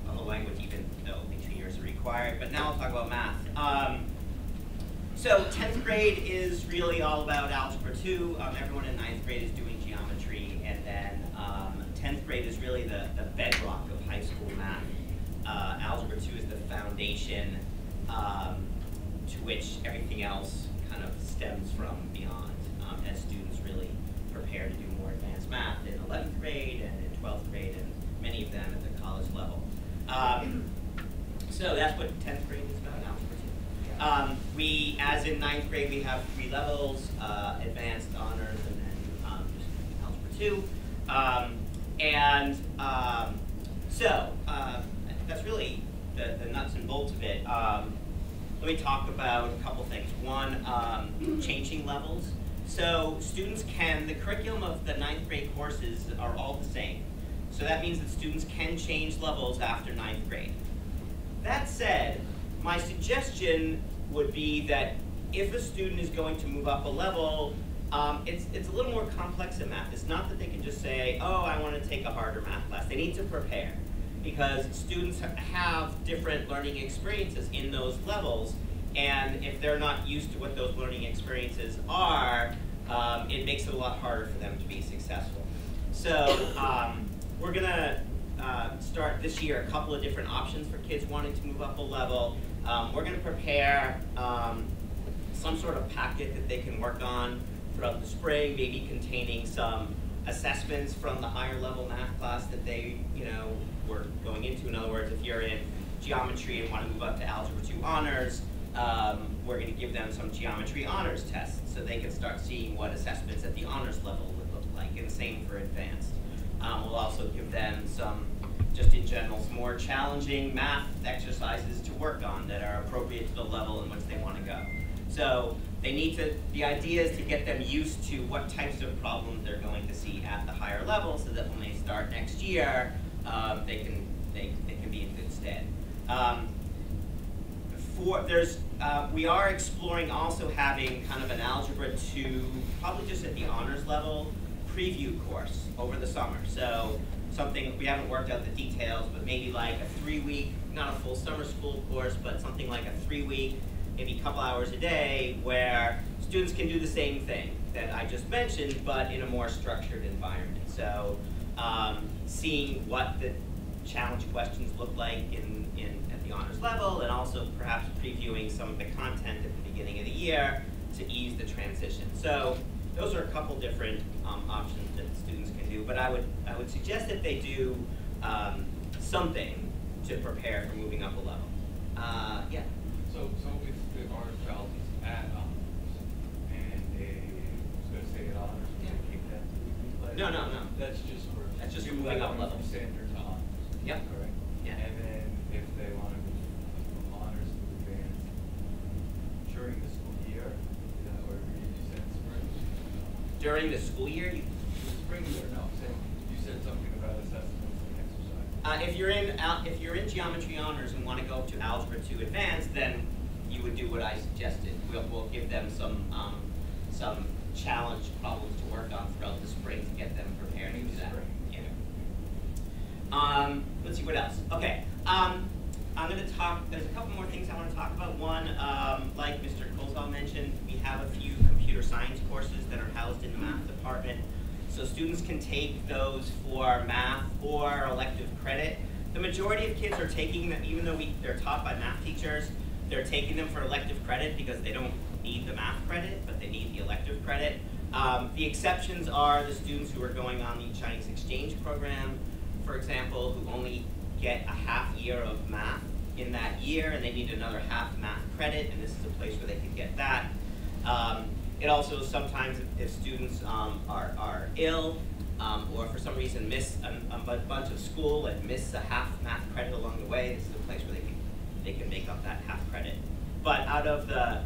I: of a language, even though only 2 years are required. But now I'll talk about math. So 10th grade is really all about Algebra 2. Everyone in 9th grade is doing geometry, and then 10th grade is really the bedrock of high school math. Algebra 2 is the foundation to which everything else kind of stems from beyond, as students really prepare to do more advanced math in 11th grade and in 12th grade, and many of them at the college level. So that's what 10th grade is about, Algebra 2. We, as in 9th grade, we have 3 levels, advanced, honors, and then Algebra 2. So that's really the nuts and bolts of it. Let me talk about a couple things. One, changing levels. So students the curriculum of the 9th grade courses are all the same. So that means that students can change levels after 9th grade. That said, my suggestion would be that if a student is going to move up a level, it's a little more complex in math. It's not that they can just say, oh, I want to take a harder math class. They need to prepare, because students have different learning experiences in those levels, and if they're not used to what those learning experiences are, it makes it a lot harder for them to be successful. So we're going to start this year a couple of different options for kids wanting to move up a level. We're going to prepare some sort of packet that they can work on throughout the spring, maybe containing some assessments from the higher level math class that they, were going into. In other words, if you're in geometry and want to move up to Algebra 2 honors, we're going to give them some geometry honors tests so they can start seeing what assessments at the honors level would look like, and the same for advanced. We'll also give them some, just in general, some more challenging math exercises to work on that are appropriate to the level in which they want to go. So they need to, the idea is to get them used to what types of problems they're going to see at the higher level, so that when they start next year, they can be in good stead. We are exploring also having kind of an Algebra 2, probably just at the honors level, preview course over the summer. So something, we haven't worked out the details, but maybe like a 3-week, not a full summer school course, but something like a 3-week, maybe a couple hours a day, where students can do the same thing that I just mentioned, but in a more structured environment. So seeing what challenge questions look like at the honors level, and also perhaps previewing some of the content at the beginning of the year to ease the transition. So those are a couple different options that students can do, but I would suggest that they do something to prepare for moving up a level. Yeah.
L: So if the honors child is at honors and they was going to say at honors, we can kick that to weekly class?
I: No.
L: That's just for
I: moving up
L: going
I: level.
L: from standard to honors.
I: Yep.
L: Correct.
I: Yeah.
L: And then if they want to move from honors to advanced during the school year, is that what you said spring?
I: During the school year,
L: Spring year, no. You said something about assessments and exercise.
I: if you're in geometry honors and want to go to algebra 2 advanced, then you would do what I suggested. We'll give them some challenge problems to work on throughout the spring to get them prepared to do that. Yeah. Let's see what else. Okay. I'm going to talk. There's a couple more things I want to talk about. One, like Mr. Colesall mentioned, we have a few computer science courses that are housed in the math department. So students can take those for math or elective credit. The majority of kids are taking them, even though they're taught by math teachers, they're taking them for elective credit because they don't need the math credit, but they need the elective credit. The exceptions are the students who are going on the Chinese exchange program, for example, who only get a half year of math in that year, and they need another half math credit, and this is a place where they can get that. It also sometimes, if students are ill or for some reason miss a bunch of school and miss a half math credit along the way, this is a place where they can make up that half credit. But out of the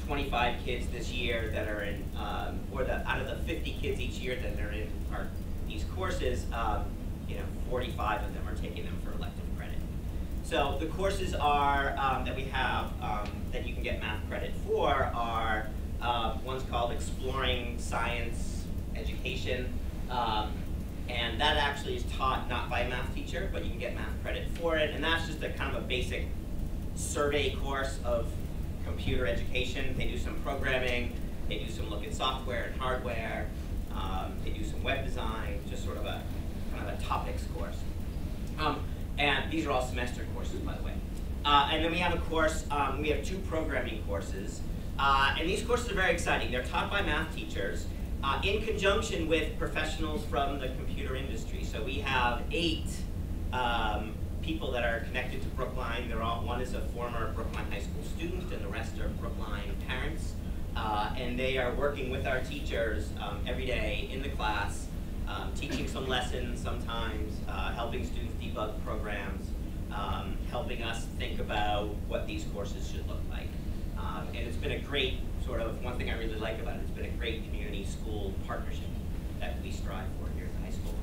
I: 25 kids this year that are in, out of the 50 kids each year that are in these courses, 45 of them are taking them for elective credit. So the courses are that we have that you can get math credit for are one's called Exploring Science Education, and that actually is taught not by a math teacher, but you can get math credit for it, and that's just a kind of a basic survey course of computer education. They do some programming, they do some look at software and hardware, they do some web design, just sort of a kind of a topics course. And these are all semester courses, by the way. And then we have a course, we have 2 programming courses. And these courses are very exciting. They're taught by math teachers in conjunction with professionals from the computer industry. So we have 8 people that are connected to Brookline. One is a former Brookline High School student, and the rest are Brookline parents. And they are working with our teachers every day in the class, teaching some lessons sometimes, helping students debug programs, helping us think about what these courses should look like. And it's been a great sort of, one thing I really like about it, it's been a great community-school partnership that we strive for here at the high school.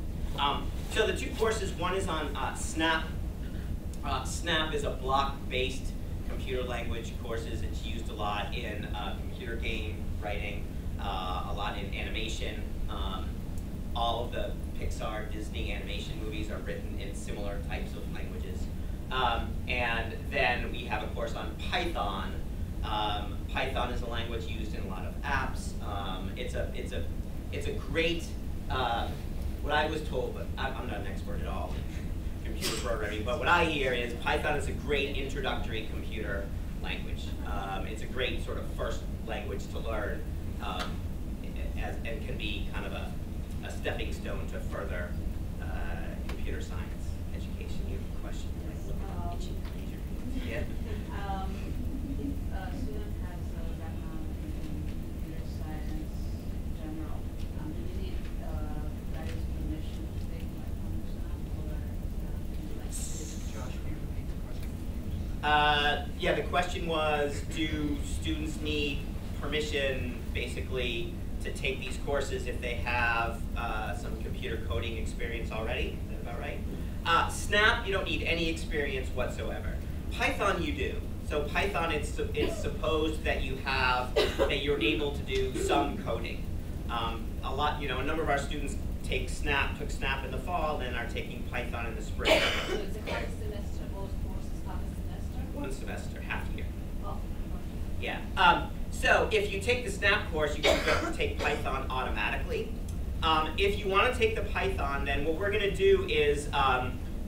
I: So the 2 courses, one is on SNAP. SNAP is a block-based computer language courses. It's used a lot in computer game writing, a lot in animation. All of the Pixar, Disney animation movies are written in similar types of languages. And then we have a course on Python. Python is a language used in a lot of apps. It's a great, what I was told, but I'm not an expert at all in computer programming, but what I hear is Python is a great introductory computer language. It's a great sort of first language to learn, and can be kind of a stepping stone to further computer science education. You have a question? Yeah.
H: If a student has a background in computer science in general, do you need guidance permission to take Python or like
A: Josh, will you repeat the question?
I: Yeah, the question was, do students need permission, basically, to take these courses if they have some computer coding experience already? Is that about right? Snap, you don't need any experience whatsoever. Python, you do. So Python, it's supposed that you're able to do some coding. A number of our students took Snap in the fall and are taking Python in the spring.
J: So it's a half semester, both courses half a semester?
I: 1 semester, half year.
J: Oh.
I: Yeah. So if you take the Snap course, you can take Python automatically. If you want to take the Python, then what we're going to do is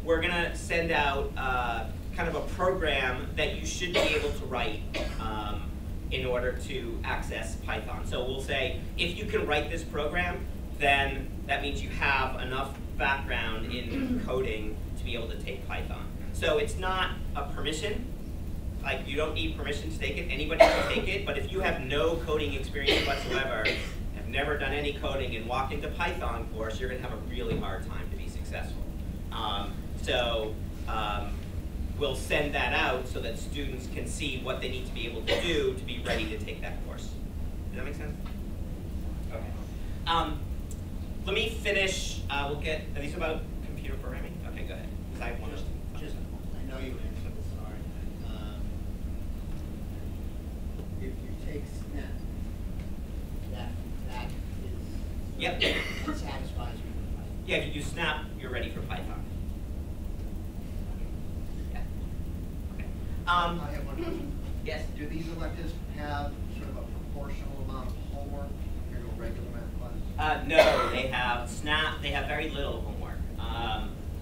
I: we're going to send out kind of a program that you should be able to write in order to access Python. So we'll say, if you can write this program, then that means you have enough background in coding to be able to take Python. So it's not a permission. Like, you don't need permission to take it. Anybody can take it. But if you have no coding experience whatsoever, have never done any coding, and walk into Python course, you're going to have a really hard time to be successful. We'll send that out so that students can see what they need to be able to do to be ready to take that course. Does that make sense? Okay. Let me finish. We'll get, are these about computer programming? Okay, go ahead. I have one.
A: Just, I know you answered this, sorry. If you take SNAP, that is,
I: yep.
A: That satisfies you with Python.
I: Yeah, if you do SNAP, you're ready for Python. Yeah. Okay.
A: I have one question.
I: Yes.
A: Do these electives have sort of a proportional amount of homework compared to a regular math class?
I: No, they have SNAP. They have very little homework.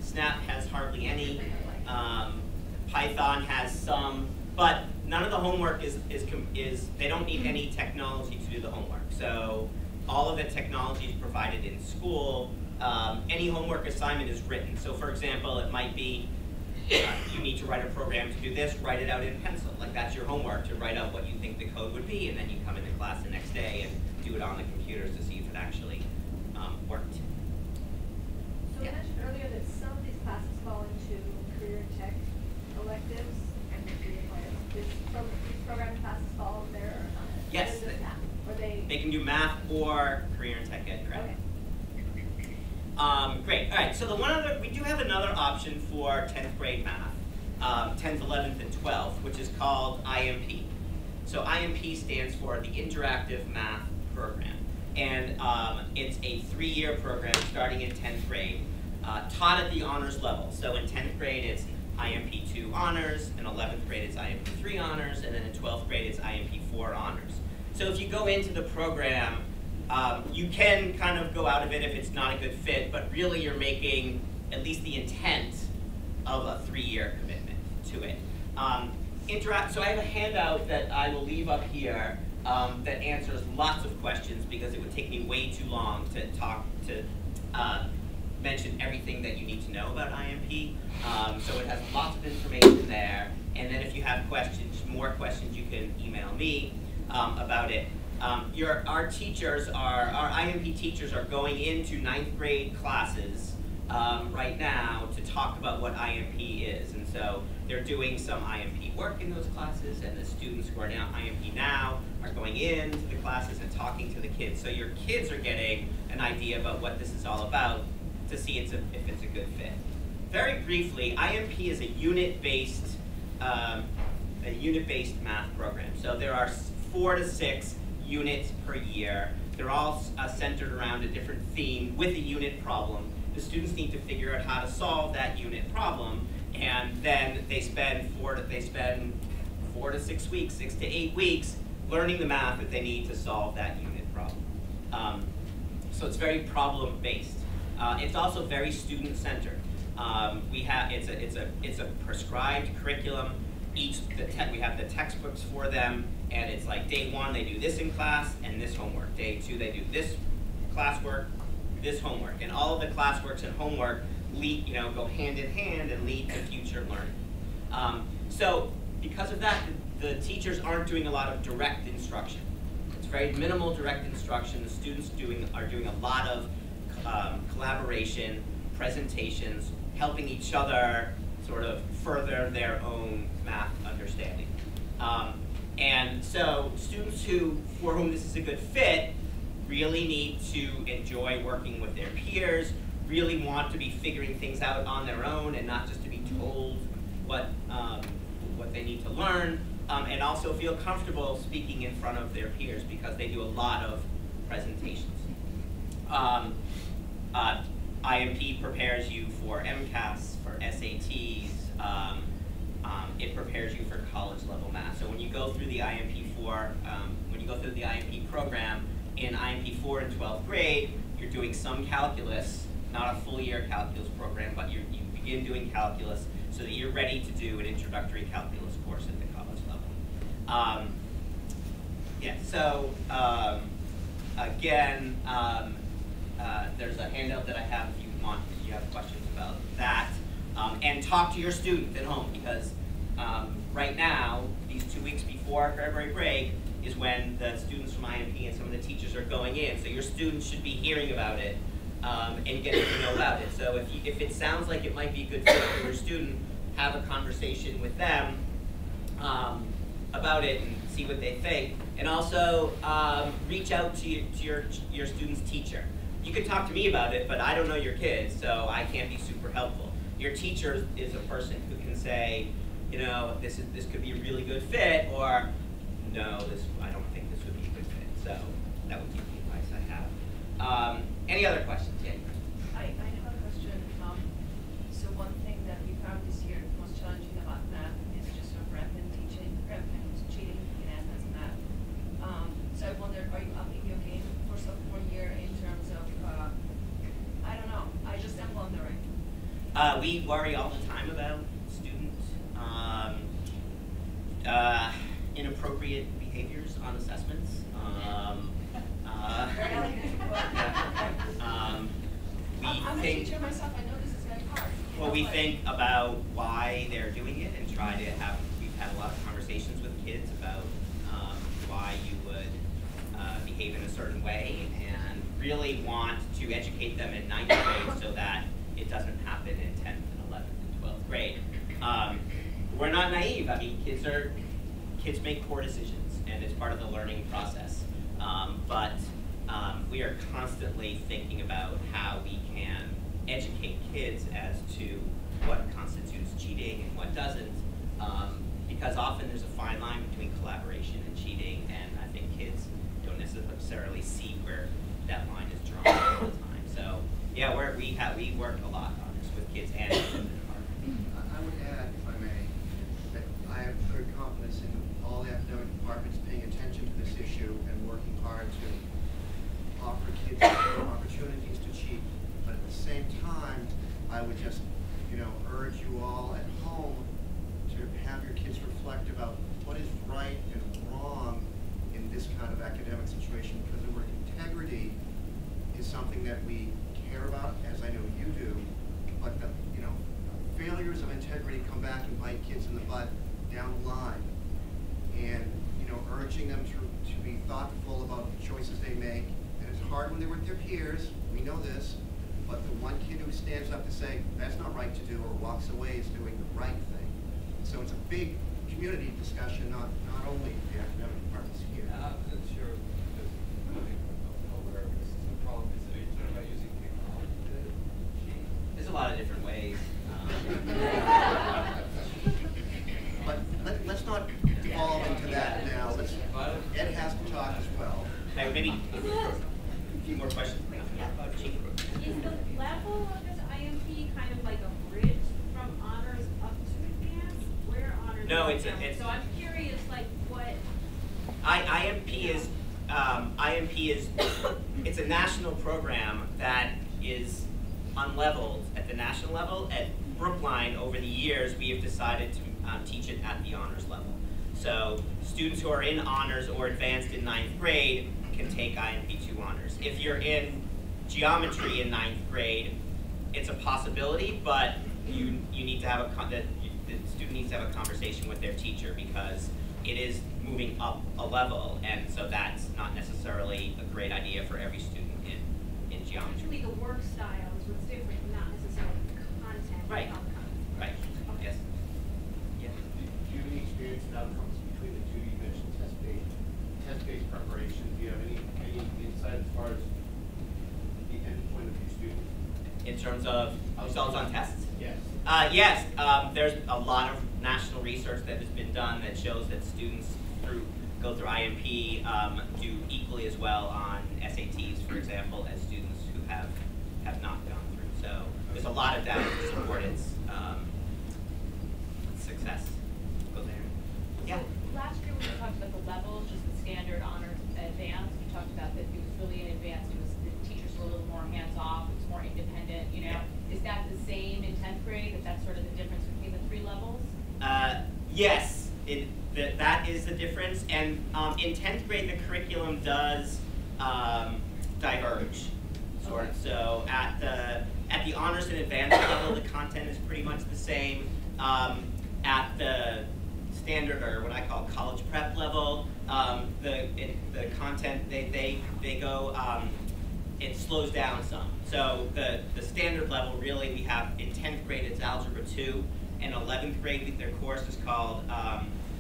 I: SNAP has hardly any. Python has some, but none of the homework is they don't need any technology to do the homework. So all of the technology is provided in school. Any homework assignment is written. So for example, it might be you need to write a program to do this, write it out in pencil. Like, that's your homework, to write out what you think the code would be, and then you come into class the next day and do it on the computers to see if it actually worked.
J: So you mentioned earlier that some of these classes fall into career tech electives, and these programming classes fall there.
I: Yes.
J: Or
I: they can do math or career and tech ed credit. Okay. Great. All right. So we do have another option for 10th grade math, 10th, 11th, and 12th, which is called IMP. So IMP stands for the Interactive Math Program, and it's a 3-year program starting in 10th grade, taught at the honors level. So in 10th grade, it's IMP 2 honors, in 11th grade, it's IMP 3 honors, and then in 12th grade, it's IMP 4 honors. So if you go into the program, you can kind of go out of it if it's not a good fit, but really you're making at least the intent of a 3-year commitment to it. So I have a handout that I will leave up here that answers lots of questions, because it would take me way too long to mention everything that you need to know about IMP. So it has lots of information there, and then if you have questions, more questions, you can email me about it. Our IMP teachers are going into 9th grade classes right now to talk about what IMP is, and so they're doing some IMP work in those classes, and the students who are now IMP now are going into the classes and talking to the kids. So your kids are getting an idea about what this is all about to see if it's a good fit. Very briefly, IMP is a unit-based math program. So there are 4 to 6 units per year. They're all centered around a different theme with a unit problem. The students need to figure out how to solve that unit problem, and then they spend 4 to 6 weeks, 6 to 8 weeks, learning the math that they need to solve that unit problem. So it's very problem-based. It's also very student-centered. It's a prescribed curriculum. We have the textbooks for them, and it's like day 1 they do this in class and this homework. Day 2 they do this classwork, this homework, and all of the classworks and homework go hand in hand and lead to future learning. So because of that, the teachers aren't doing a lot of direct instruction. It's very minimal direct instruction. The students are doing a lot of collaboration, presentations, helping each other sort of further their own math understanding. And so students for whom this is a good fit really need to enjoy working with their peers, really want to be figuring things out on their own and not just to be told what they need to learn, and also feel comfortable speaking in front of their peers because they do a lot of presentations. IMP prepares you for MCAS, for SATs. It prepares you for college level math. So when you go through the IMP program in IMP 4 in 12th grade, you're doing some calculus, not a full year calculus program, but you begin doing calculus so that you're ready to do an introductory calculus course at the college level. Yeah, so again, there's a handout that I have if you have questions about that. And talk to your student at home, because right now, these 2 weeks before February break is when the students from IMP and some of the teachers are going in. So your students should be hearing about it and getting to know about it. So if it sounds like it might be a good fit for your student, have a conversation with them about it and see what they think. And also reach out to your student's teacher. You can talk to me about it, but I don't know your kids, so I can't be super helpful. Your teacher is a person who can say, you know, this could be a really good fit, or no, I don't think this would be a good fit. So that would be the advice I have. Any other questions? Yeah.
O: I have a question. So one thing that we found this year most challenging about math is just sort of rampant cheating in math. So I wondered, are you upping your game for sophomore year in terms of, I don't know, I just am wondering.
I: We worry all the time about student inappropriate behaviors on assessments.
O: I'm a teacher myself, I know this is very hard.
I: Well, we think about why they're doing it and try to have, we've had a lot of conversations with kids about why you would behave in a certain way, and really want to educate them in 9th grade so that it doesn't happen in 10th and 11th and 12th grade. We're not naive. I mean, kids make poor decisions, and it's part of the learning process. But we are constantly thinking about how we can educate kids as to what constitutes cheating and what doesn't, because often there's a fine line between collaboration and cheating, and I think kids don't necessarily see where that line is drawn all the time. So yeah, we work a lot on this with kids and with the department.
A: I would add, if I may, that I have good confidence in all the academic departments paying attention to this issue and working hard to offer kids opportunities to cheat. But at the same time, I would just, urge you all at home to have your kids reflect about what is right and wrong in this kind of academic situation, because the word integrity is something that we care about, as I know you do, but the failures of integrity come back and bite kids in the butt down the line. And urging them to be thoughtful about the choices they make. And it's hard when they're with their peers, we know this, but the one kid who stands up to say, that's not right to do, or walks away is doing the right thing. So it's a big community discussion, not only the academic departments here.
L: I'm not sure, because I'm aware of this. The problem is, are you talking about using technology to cheat?
I: There's a lot of different ways.
A: But let's not fall into that now. Ed has to talk as well.
I: Hey, maybe a few more questions about cheating.
E: Is the level of this IMP kind of like a bridge from honors up to advanced? Where honors?
I: No,
E: is
I: it's
E: now? So I'm curious, like what?
I: IMP is it's a national program that is unleveled at the national level. At Brookline, over the years, we have decided to teach it at the honors level. So students who are in honors or advanced in 9th grade can take IMP 2 honors. If you're in geometry in 9th grade, it's a possibility, but you need to have the student needs to have a conversation with their teacher, because it is moving up a level, and so that's not necessarily a great idea for every student in geometry.
E: Actually, the work style is what's different, not necessarily the content.
I: Right. Right.
E: Okay.
I: Yes. Yeah.
G: Do you have any experience and outcomes between the two? You mentioned test-based preparation. Do you have any insight as far as the end point of your student?
I: In terms of results on tests?
G: Yes.
I: Yes. There's a lot of national research that has been done that shows that students go through IMP do equally as well on SATs, for example, as students who have not gone through. So there's a lot of data to support its success. Go there. Yeah.
P: So last year when we talked about the levels, just the standard honors advanced, you talked about that it was really in advanced, the teachers were a little more
I: Yes, that is the difference, and in 10th grade the curriculum does diverge, sort of. So at the honors and advanced level, the content is pretty much the same. At the standard, or what I call college prep level, the content they go it slows down some. So the standard level, really, we have in 10th grade it's Algebra 2, and 11th grade their course is called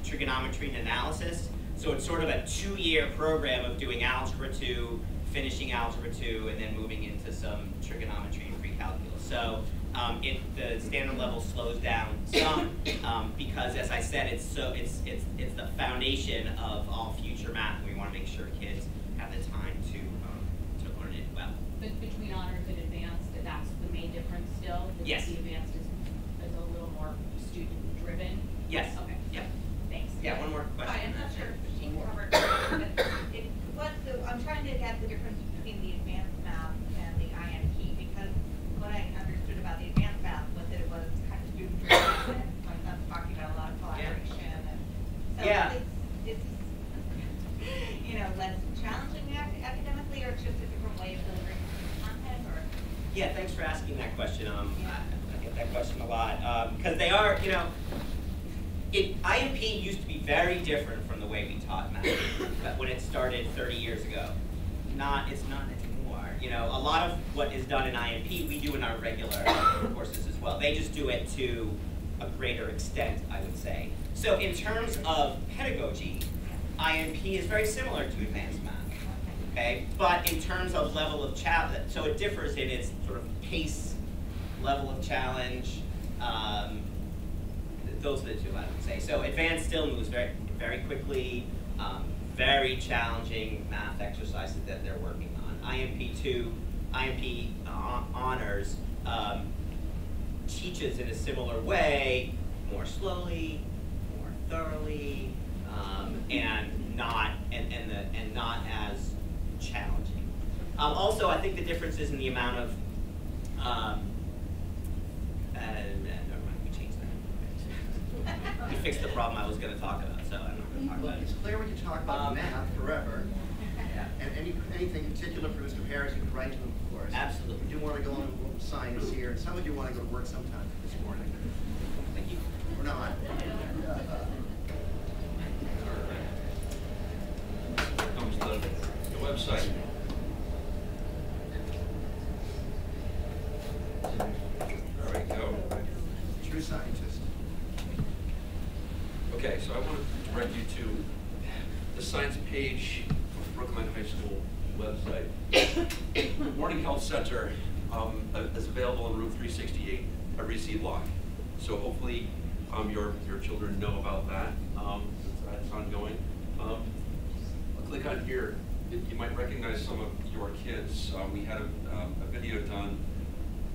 I: Trigonometry and Analysis. So it's sort of a 2-year program of doing Algebra 2, finishing Algebra 2, and then moving into some trigonometry and pre-calculus. So the standard level slows down some because, as I said, it's the foundation of all future math, and we want to make sure kids have the time to learn it well.
Q: But between honors and advanced, that's the main difference still?
I: Yes.
Q: The advanced is a little more student-driven?
I: Yes.
Q: Okay.
I: Yep.
Q: Thanks.
I: Yeah, one more question.
R: Hi, I'm not sure if Jean covered it, but I'm trying to get the difference between the advanced math and the IMP, because what I understood about the advanced math was that it was kind of student-driven, and my son's talking about a lot of collaboration, and so it's less challenging academically, or it's just a different way of delivering content, or?
I: Yeah, thanks for asking that question. I get that question a lot because they are, IMP used to be very different from the way we taught math when it started 30 years ago. It's not anymore. A lot of what is done in IMP we do in our regular courses as well. They just do it to a greater extent, I would say. So in terms of pedagogy, IMP is very similar to advanced math. Okay, but in terms of level of challenge, so it differs in its sort of pace, level of challenge. Those are the two I would say. So advanced still moves very, very quickly, very challenging math exercises that they're working on. IMP honors teaches in a similar way, more slowly, more thoroughly, and not as challenging. Also, I think the difference is in the amount of we fixed the problem I was going to talk about, so I'm not going to talk about it.
A: It's clear we can talk about math forever, and anything particular for Mr. Harris, you can write to him, of course.
I: Absolutely.
A: We do want to go on to science here, and some of you want to go to work sometime this morning.
I: Thank you.
A: Or not.
S: Comes the website. There we go.
A: True scientist.
S: Okay, so I want to direct you to the science page of Brookline High School website. Morning Health Center is available on Route 368 at Reed Lock. So hopefully your children know about that. That's ongoing. I'll click on here. You might recognize some of your kids. We had a video done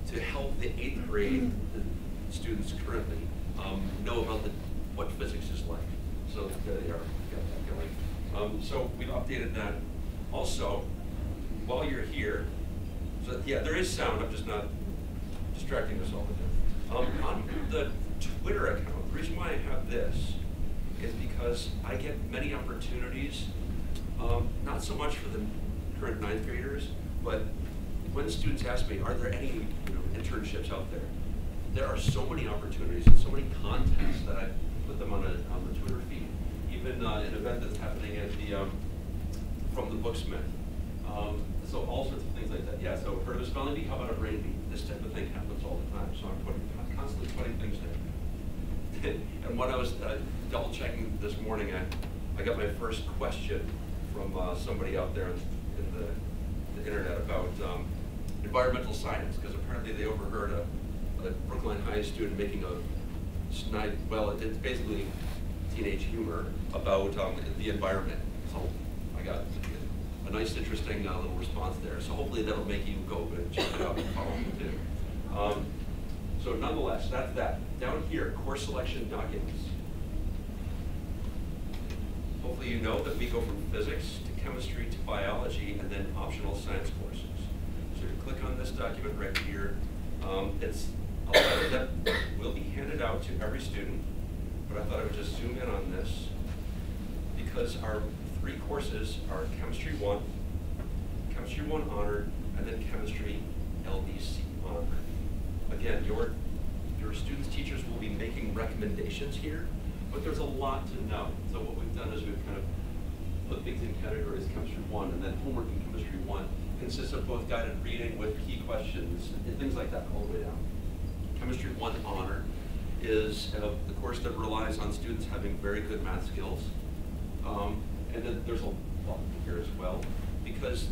S: to help the 8th grade students currently know about what physics is like. So there they are, got that going. So we've updated that. Also, while you're here, so yeah, there is sound, I'm just not distracting us all with it. On the Twitter account, the reason why I have this is because I get many opportunities, not so much for the current 9th graders, but when students ask me, are there any internships out there? There are so many opportunities and so many contests that I put them on the Twitter feed. Even an event that's happening at the From the Booksmith. So all sorts of things like that. Yeah. So heard of a spelling bee? How about a brain bee? This type of thing happens all the time. So I'm constantly putting things there. And when I was double checking this morning, I got my first question from somebody out there in the internet about environmental science, because apparently they overheard a Brookline High student making a snide, well, it's basically teenage humor about the environment. So I got a nice, interesting little response there. So hopefully that'll make you go and check it out and follow me too. So nonetheless, that's that. Down here, course selection documents. Hopefully you know that we go from physics to chemistry to biology and then optional science courses. So you click on this document right here. It's a letter that will be handed out to every student but I thought I would just zoom in on this because our 3 courses are Chemistry 1, Chemistry 1 Honor, and then Chemistry LBC Honor. Again, your students, teachers will be making recommendations here, but there's a lot to know. So what we've done is we've kind of put things in categories. Chemistry 1 and then homework in Chemistry 1 consists of both guided reading with key questions and things like that all the way down. Chemistry 1 Honor is the course that relies on students having very good math skills. And then there's a lot here as well, because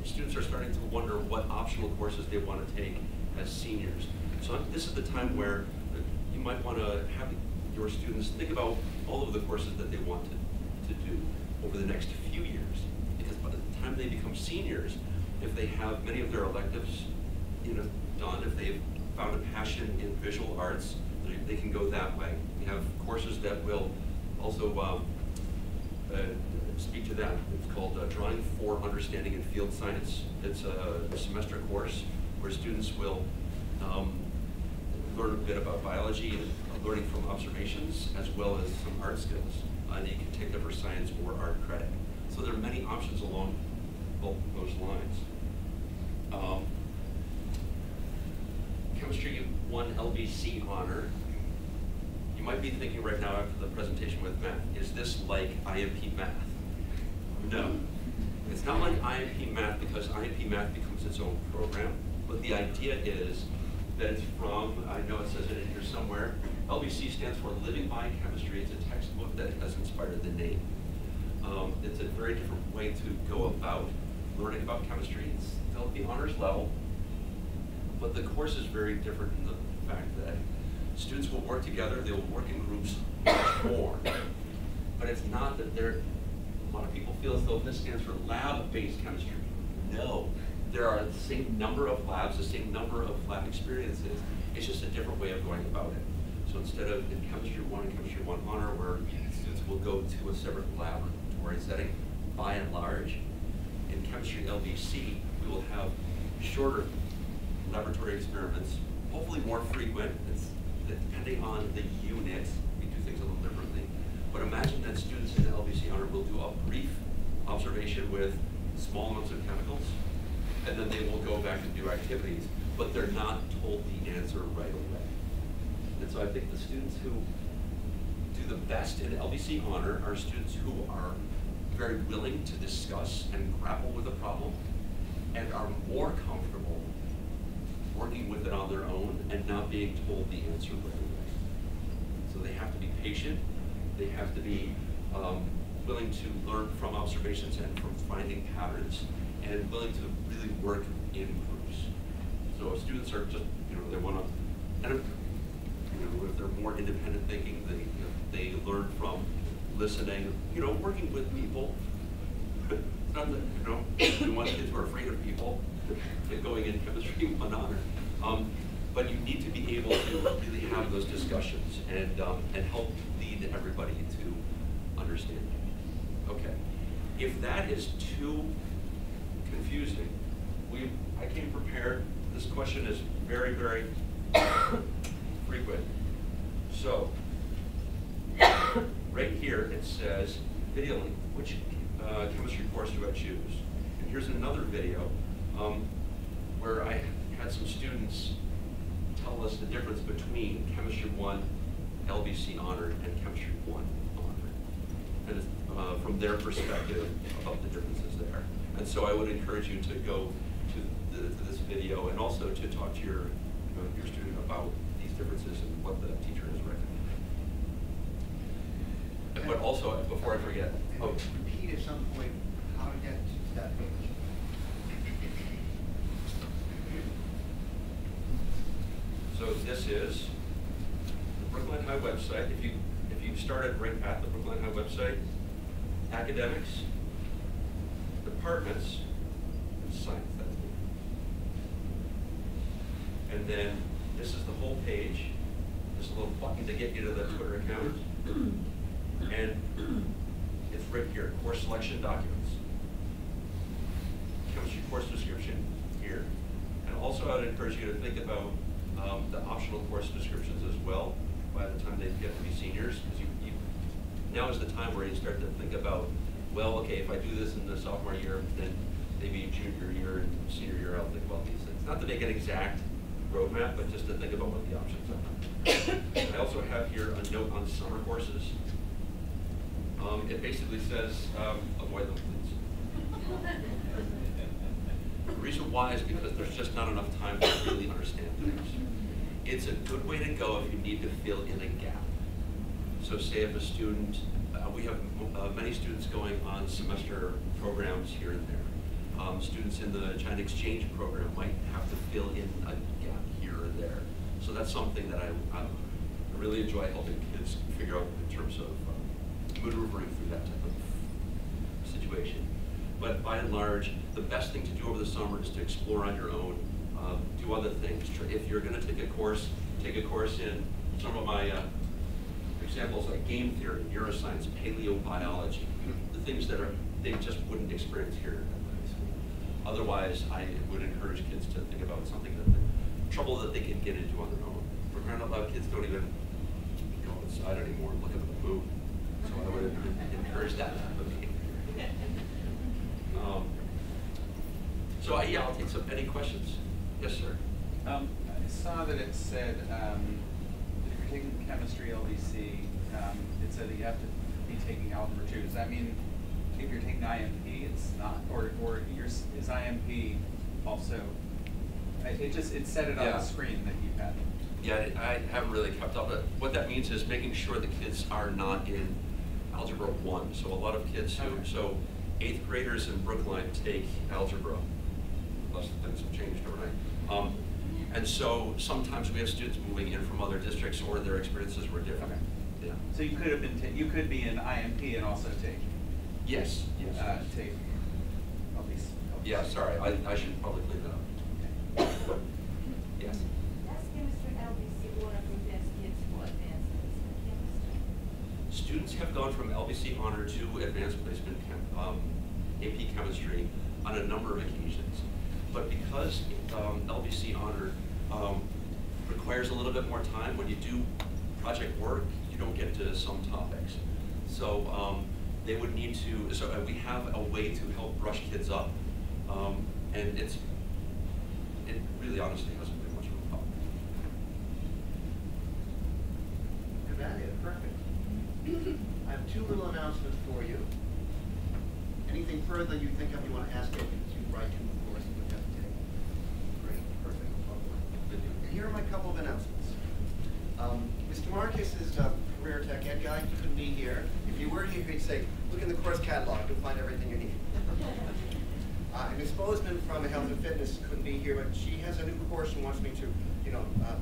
S: students are starting to wonder what optional courses they want to take as seniors. So this is the time where you might want to have your students think about all of the courses that they want to do over the next few years. Because by the time they become seniors, if they have many of their electives done, if they've found a passion in visual arts, they can go that way. We have courses that will also speak to that. It's called Drawing for Understanding in Field Science. It's a semester course where students will learn a bit about biology and learning from observations, as well as some art skills. And you can take that for science or art credit. So there are many options along both those lines. Chemistry 1 LBC Honor. You might be thinking right now after the presentation with math, is this like IMP math? No. It's not like IMP math because IMP math becomes its own program, but the idea is that it's from, I know it says it in here somewhere, LBC stands for Living Biochemistry. It's a textbook that has inspired the name. It's a very different way to go about learning about chemistry. It's still at the honors level, but the course is very different in the fact that students will work together, they will work in groups much more. But it's not that a lot of people feel as though this stands for lab-based chemistry. No, there are the same number of labs, the same number of lab experiences. It's just a different way of going about it. So instead of in Chemistry 1 and Chemistry 1 Honor, where students will go to a separate laboratory setting, by and large, in Chemistry LBC, we will have shorter laboratory experiments, hopefully more frequent. It's depending on the unit, we do things a little differently. But imagine that students in the LBC Honor will do a brief observation with small amounts of chemicals, and then they will go back and do activities, but they're not told the answer right away. And so I think the students who do the best in LBC Honor are students who are very willing to discuss and grapple with a problem and are more comfortable working with it on their own and not being told the answer right away. So they have to be patient, they have to be willing to learn from observations and from finding patterns, and willing to really work in groups. So if students are just, they want to, and if they're more independent thinking, they learn from listening, working with people. It's not that, we want kids who are afraid of people going in Chemistry 1 Honor. But you need to be able to really have those discussions and help lead everybody to understanding. Okay, if that is too confusing, I came prepared. This question is very, very frequent. So, right here it says, video link, which chemistry course do I choose? And here's another video where I had some students tell us the difference between Chemistry 1 LBC Honor and Chemistry 1 Honor. And it's from their perspective about the differences there. And so I would encourage you to go to this video and also to talk to your student about these differences and what the teacher has recommended. But also, before I forget,
A: repeat at some point how to get to that page.
S: So this is the Brookline High website. If you started right at the Brookline High website, academics, departments, and science. That's it. And then this is the whole page. There's a little button to get you to the Twitter account. And it's right here, course selection documents. Chemistry course description here. And also I would encourage you to think about the optional course descriptions as well. by the time they get to be seniors, because now is the time where you start to think about, well, okay, if I do this in the sophomore year, then maybe junior year and senior year, I'll think about these things. Not to make an exact roadmap, but just to think about what the options are. I also have here a note on summer courses. It basically says, avoid them, please. The reason why is because there's just not enough time to really understand things. It's a good way to go if you need to fill in a gap. So say if a student, we have many students going on semester programs here and there. Students in the China exchange program might have to fill in a gap here or there. So that's something that I really enjoy helping kids figure out in terms of maneuvering through that type of situation. But by and large, the best thing to do over the summer is to explore on your own, do other things. If you're going to take a course in some of my examples like game theory, neuroscience, paleobiology, the things that they just wouldn't experience here at high school. Otherwise, I would encourage kids to think about something trouble that they can get into on their own. For crying out loud, kids don't even go outside anymore and look at the moon. So I would encourage that type of behavior. Yeah, I'll take any questions. Yes, sir.
T: I saw that it said that if you're taking chemistry LBC, it said that you have to be taking algebra 2. Does that mean if you're taking IMP, it's not, or is IMP also? It said it on the screen that you had.
S: Yeah, I haven't really kept up. But what that means is making sure the kids are not in Algebra 1. So a lot of kids who, so 8th graders in Brookline take algebra, unless things have changed overnight. And so sometimes we have students moving in from other districts or their experiences were different.
T: Okay.
S: Yeah.
T: So you could have been, you could be in IMP and also take.
S: Yes. Yes.
T: Take.
S: Yeah. Sorry, I should probably clean that up. Yes.
J: That's chemistry LBC one of the best kids for advanced placement chemistry.
S: Students have gone from LBC Honor to Advanced Placement AP Chemistry on a number of occasions. But because LBC Honor requires a little bit more time, when you do project work, you don't get to some topics. So they would need to, so we have a way to help brush kids up. And it really honestly hasn't been much of a problem.
A: Good idea, perfect. I have two little announcements for you. Anything further you think of you want to ask it to write to, of course, you would have to take. Great, perfect. And here are my couple of announcements. Mr. Marcus is a career tech ed guy. He couldn't be here. If you were here, he'd say, look in the course catalog, you'll find everything you need. And Ms. Bozeman from Health and Fitness couldn't be here, but she has a new course she wants me to,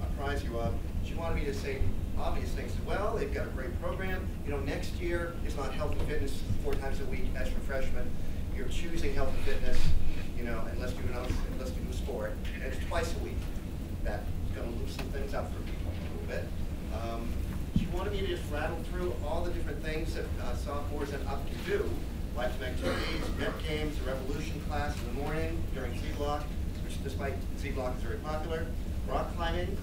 A: apprise you of. She wanted me to say obvious things as well. They've got a great program. Next year is not health and fitness 4 times a week as for freshmen. You're choosing health and fitness, unless you do sport, and it's twice a week. That's going to loosen things up for people a little bit. She wanted me to just rattle through all the different things that sophomores and up can do. Like some activities, rep games, a revolution class in the morning during Z-Block, which despite Z-Block is very popular. Rock climbing,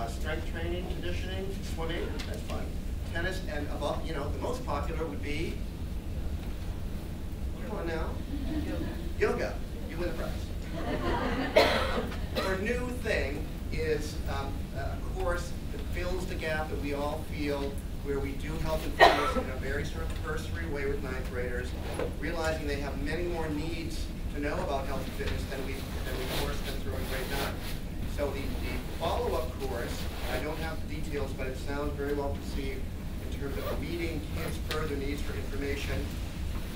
A: strength training, conditioning, swimming, that's fun. Tennis, and above, the most popular would be, come on now, yoga. You win the prize. Our new thing is a course that fills the gap that we all feel where we do health and fitness in a very sort of cursory way with 9th graders, realizing they have many more needs to know about health and fitness than we course them through in grade 9. So the follow-up course, I don't have the details, but it sounds very well perceived in terms of meeting kids' further needs for information,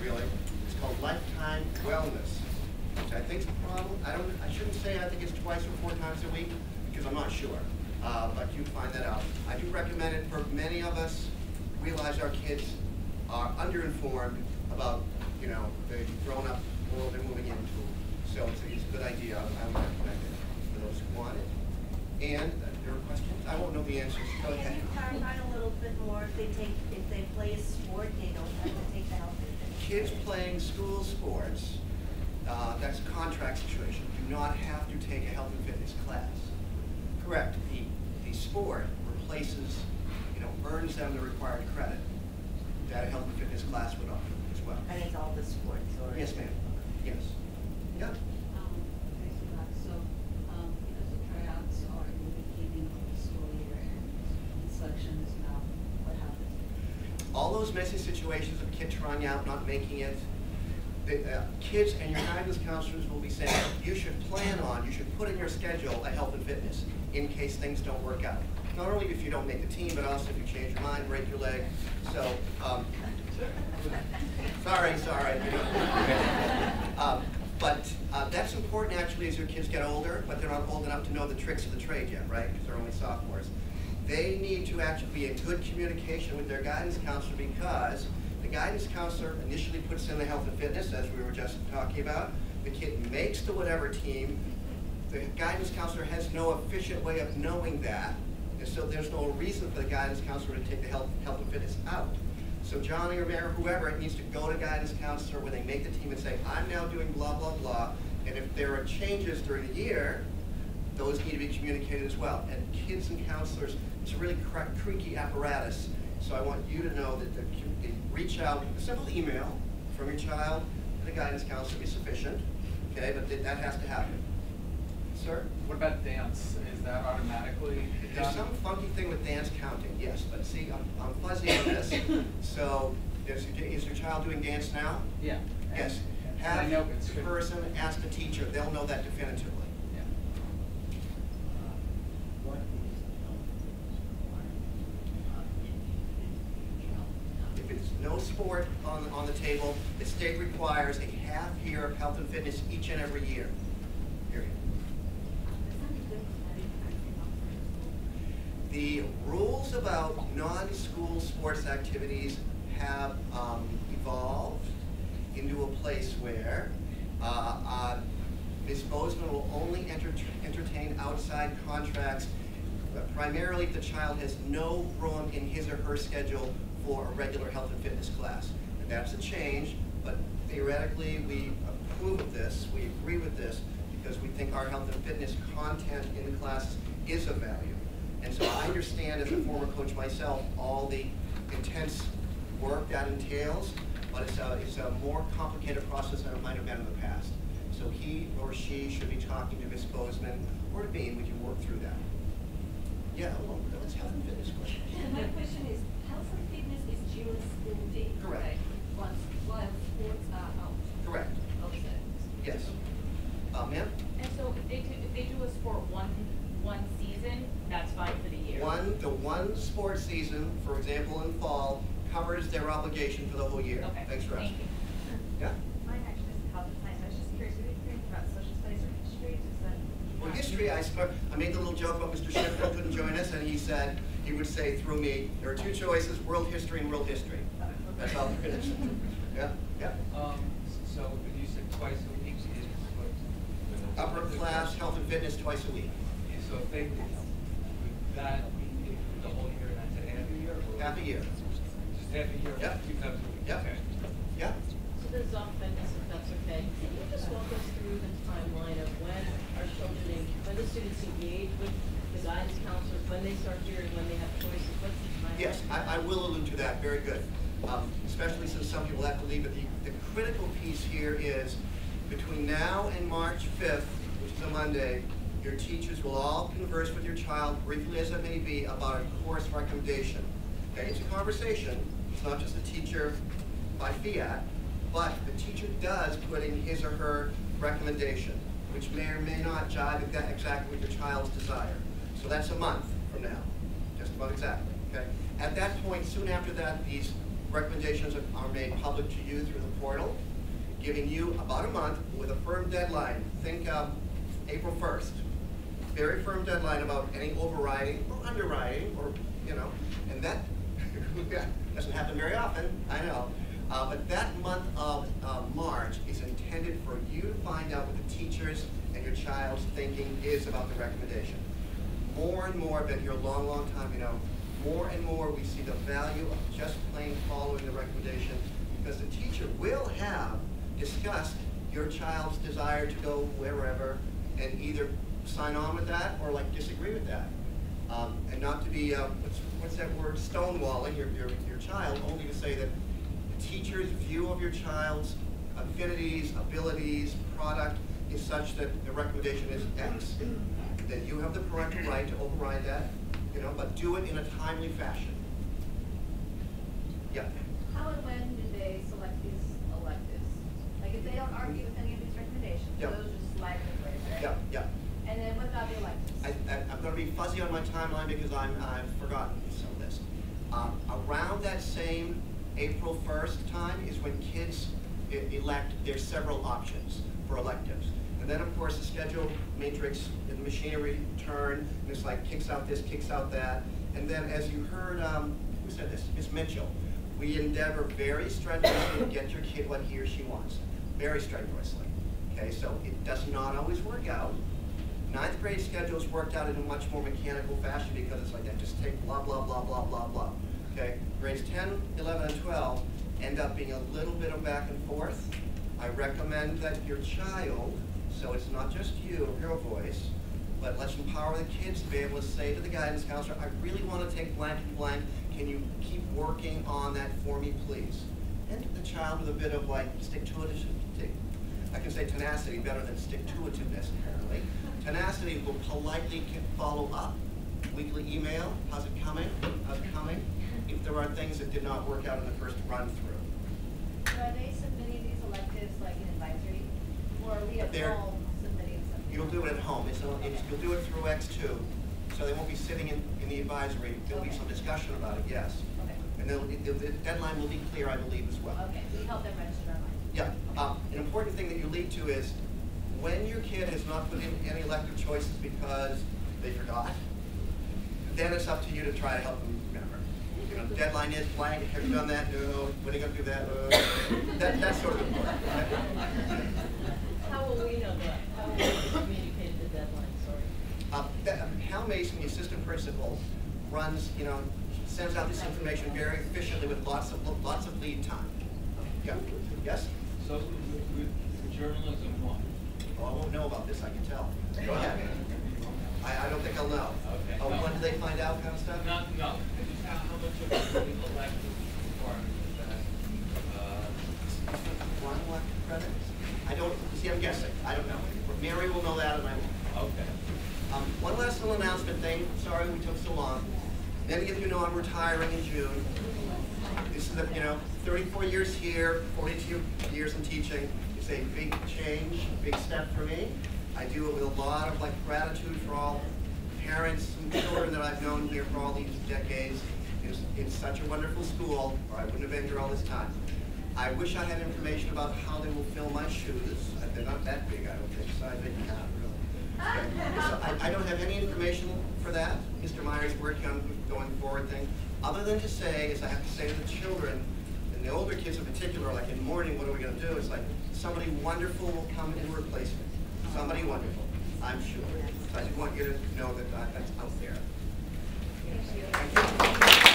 A: really. It's called Lifetime Wellness, which I think is probably, I shouldn't say I think it's twice or 4 times a week, because I'm not sure. But you find that out. I do recommend it for many of us. Realize our kids are underinformed about, the grown-up world they're moving into. So it's a good idea. I would recommend it for those who want it. And there are questions? I won't know the answers. Go ahead.
J: Can you clarify a little bit more? If they play a sport, they don't have to take the health and fitness.
A: Kids playing school sports, that's a contract situation, do not have to take a health and fitness class. Correct. The sport replaces earns them the required credit that a health and fitness class would offer as well.
U: And it's all the sports, or?
A: Yes, ma'am. Yes. Yeah.
H: Because the tryouts are in the beginning of the school year and selections now, what happens?
A: All those messy situations of kids trying out, not making it, the kids and your guidance counselors will be saying, you should plan on, you should put in your schedule a health and fitness in case things don't work out. Not only if you don't make the team, but also if you change your mind, break your leg. So, sorry. You know. But that's important actually as your kids get older, but they're not old enough to know the tricks of the trade yet, right? Because they're only sophomores. They need to actually be in good communication with their guidance counselor, because the guidance counselor initially puts in the health and fitness, as we were just talking about. The kid makes the whatever team. The guidance counselor has no efficient way of knowing that, and so there's no reason for the guidance counselor to take the health and fitness out. So Johnny or Mary, whoever, needs to go to guidance counselor when they make the team and say, I'm now doing blah, blah, blah, and if there are changes during the year, those need to be communicated as well. And kids and counselors, it's a really creaky apparatus. So I want you to know that they reach out, a simple email from your child to the guidance counselor is sufficient, okay, but that has to happen. Sir?
T: What about dance? Is that automatically done?
A: There's some funky thing with dance counting, yes, but see, I'm fuzzy on this. So, is your child doing dance now?
T: Yeah.
A: Yes.
T: I know it's
A: the person ask the teacher, they'll know that definitively. If it's no sport on the table, the state requires a half year of health and fitness each and every year. Period. The rules about non-school sports activities have evolved into a place where Ms. Bozeman will only entertain outside contracts, primarily if the child has no room in his or her schedule for a regular health and fitness class. And that's a change, but theoretically we approve of this, we agree with this, because we think our health and fitness content in the classes is of value. And so I understand, as a former coach myself, all the intense work that entails, but it's a more complicated process than it might have been in the past. So he or she should be talking to Ms. Bozeman or to me, and we can work through that. Yeah, well, let's health and fitness question.
R: My question is, health and fitness is during school day.
A: Correct.
R: While sports are out.
A: Correct.
R: Okay.
A: Yes. Ma'am?
Q: And so if they do a sport one season, that's fine for the year?
A: The one sports season, for example, in fall, covers their obligation for the whole year.
Q: Okay.
A: Thanks for asking. Yeah?
V: Mine actually is health and science. I was just curious, what do you think about social studies or history? Is that
A: Well, history, I made the little joke about Mr. Shipment couldn't join us, and he would say through me, there are two choices, world history and world history. That's all there is. Yeah, yeah.
L: So you said twice a week?
A: Upper class health and fitness twice a week.
L: So if they, that, the whole year, and that's a half a year? Or
A: half a year.
L: Just half a year,
A: yep.
L: 2 times a week?
A: Yep.
L: Okay.
A: Yeah.
M: So this is off fitness, if that's okay. Can you just walk us through the timeline of when our children, when the students engage with the guidance counselors, when they start hearing, when they have choices, what's the timeline?
A: Yes, I will allude to that. Very good. Especially since some people have to leave, but the critical piece here is between now and March 5th, which is a Monday, your teachers will all converse with your child, briefly as it may be, about a course recommendation. Okay, it's a conversation. It's not just a teacher by fiat, but the teacher does put in his or her recommendation, which may or may not jive exactly with your child's desire. So that's a month from now, just about exactly. Okay. At that point, soon after that, these recommendations are made public to you through the portal, giving you about a month with a firm deadline. Think April 1st. Very firm deadline about any overriding or underriding, or, and that doesn't happen very often, I know. But that month of March is intended for you to find out what the teachers and your child's thinking is about the recommendation. More and more, I've been here a long, long time, more and more we see the value of just plain following the recommendation, because the teacher will have discussed your child's desire to go wherever and either sign on with that or disagree with that. And not to be, what's that word, stonewalling your child, only to say that the teacher's view of your child's affinities, abilities, product is such that the recommendation is X. Then you have the parental right to override that, but do it in a timely fashion. Yeah.
B: How and when do they select these electives? Like if they don't argue with any of these recommendations, those just slide in place, right?
A: Yeah, yeah.
B: And then what about the electives?
A: I'm going to be fuzzy on my timeline because I've forgotten some of this. Around that same April 1st time is when kids elect their several options for electives. And then, of course, the schedule matrix and the machinery turn, and it's like kicks out this, kicks out that. And then, as you heard, who said this? Ms. Mitchell. We endeavor very strenuously to get your kid what he or she wants. Very strenuously. Okay, so it does not always work out. 9th grade schedules worked out in a much more mechanical fashion because it's like that. Just take blah, blah, blah, blah, blah, blah. Okay, grades 10, 11, and 12 end up being a little bit of back and forth. I recommend that your child, so it's not just you, your voice, but let's empower the kids to be able to say to the guidance counselor, I really want to take blank and blank. Can you keep working on that for me, please? And the child with a bit of like stick-to-itiveness. I can say tenacity better than stick-to-itiveness, apparently. Tenacity will politely follow up. Weekly email, how's it coming? How's it coming? If there are things that did not work out in the first run-through.
B: So are they submitting these electives like an advisory? Or are we at home submitting something?
A: You'll do it at home. You'll do it through X2. So they won't be sitting in the advisory. There'll be some discussion about it, yes.
B: Okay.
A: And the deadline will be clear, I believe, as well.
B: Okay, so you help them register online.
A: Yeah. An important thing that you lead to is when your kid has not put in any elective choices because they forgot, then it's up to you to try to help them remember. The deadline is blank. Have you done that? No. When are you going to do that? That's sort of important.
M: How will we know that? How will we communicate the deadline? Sorry.
A: Hal Mason, the assistant principal, runs, sends out this information very efficiently with lots of lead time. Yeah. Yes?
L: So with journalism, what?
A: Oh, I won't know about this, I can tell. Go ahead. I don't think I'll know.
L: Okay.
A: Oh, when do they find out kind of stuff?
L: No. How much of a elective requirement is that?
A: One elective credit? I don't, see, I'm guessing. I don't know. Mary will know that and I won't.
L: Okay.
A: One last little announcement thing. Sorry we took so long. Many of you know I'm retiring in June. This is 34 years here, 42 years in teaching. It's a big change, big step for me. I do it with a lot of gratitude for all parents and children that I've known here for all these decades. It's such a wonderful school, or I wouldn't have been here all this time. I wish I had information about how they will fill my shoes. They're not that big, I don't think, so I think not really. Okay. So I don't have any information for that. Mr. Meyer's working on going forward thing. Other than to say, as I have to say to the children, and the older kids in particular, like in the morning, what are we going to do? It's like somebody wonderful will come in replacement. Somebody wonderful, I'm sure. So I just want you to know that that's out there.
B: Thank you.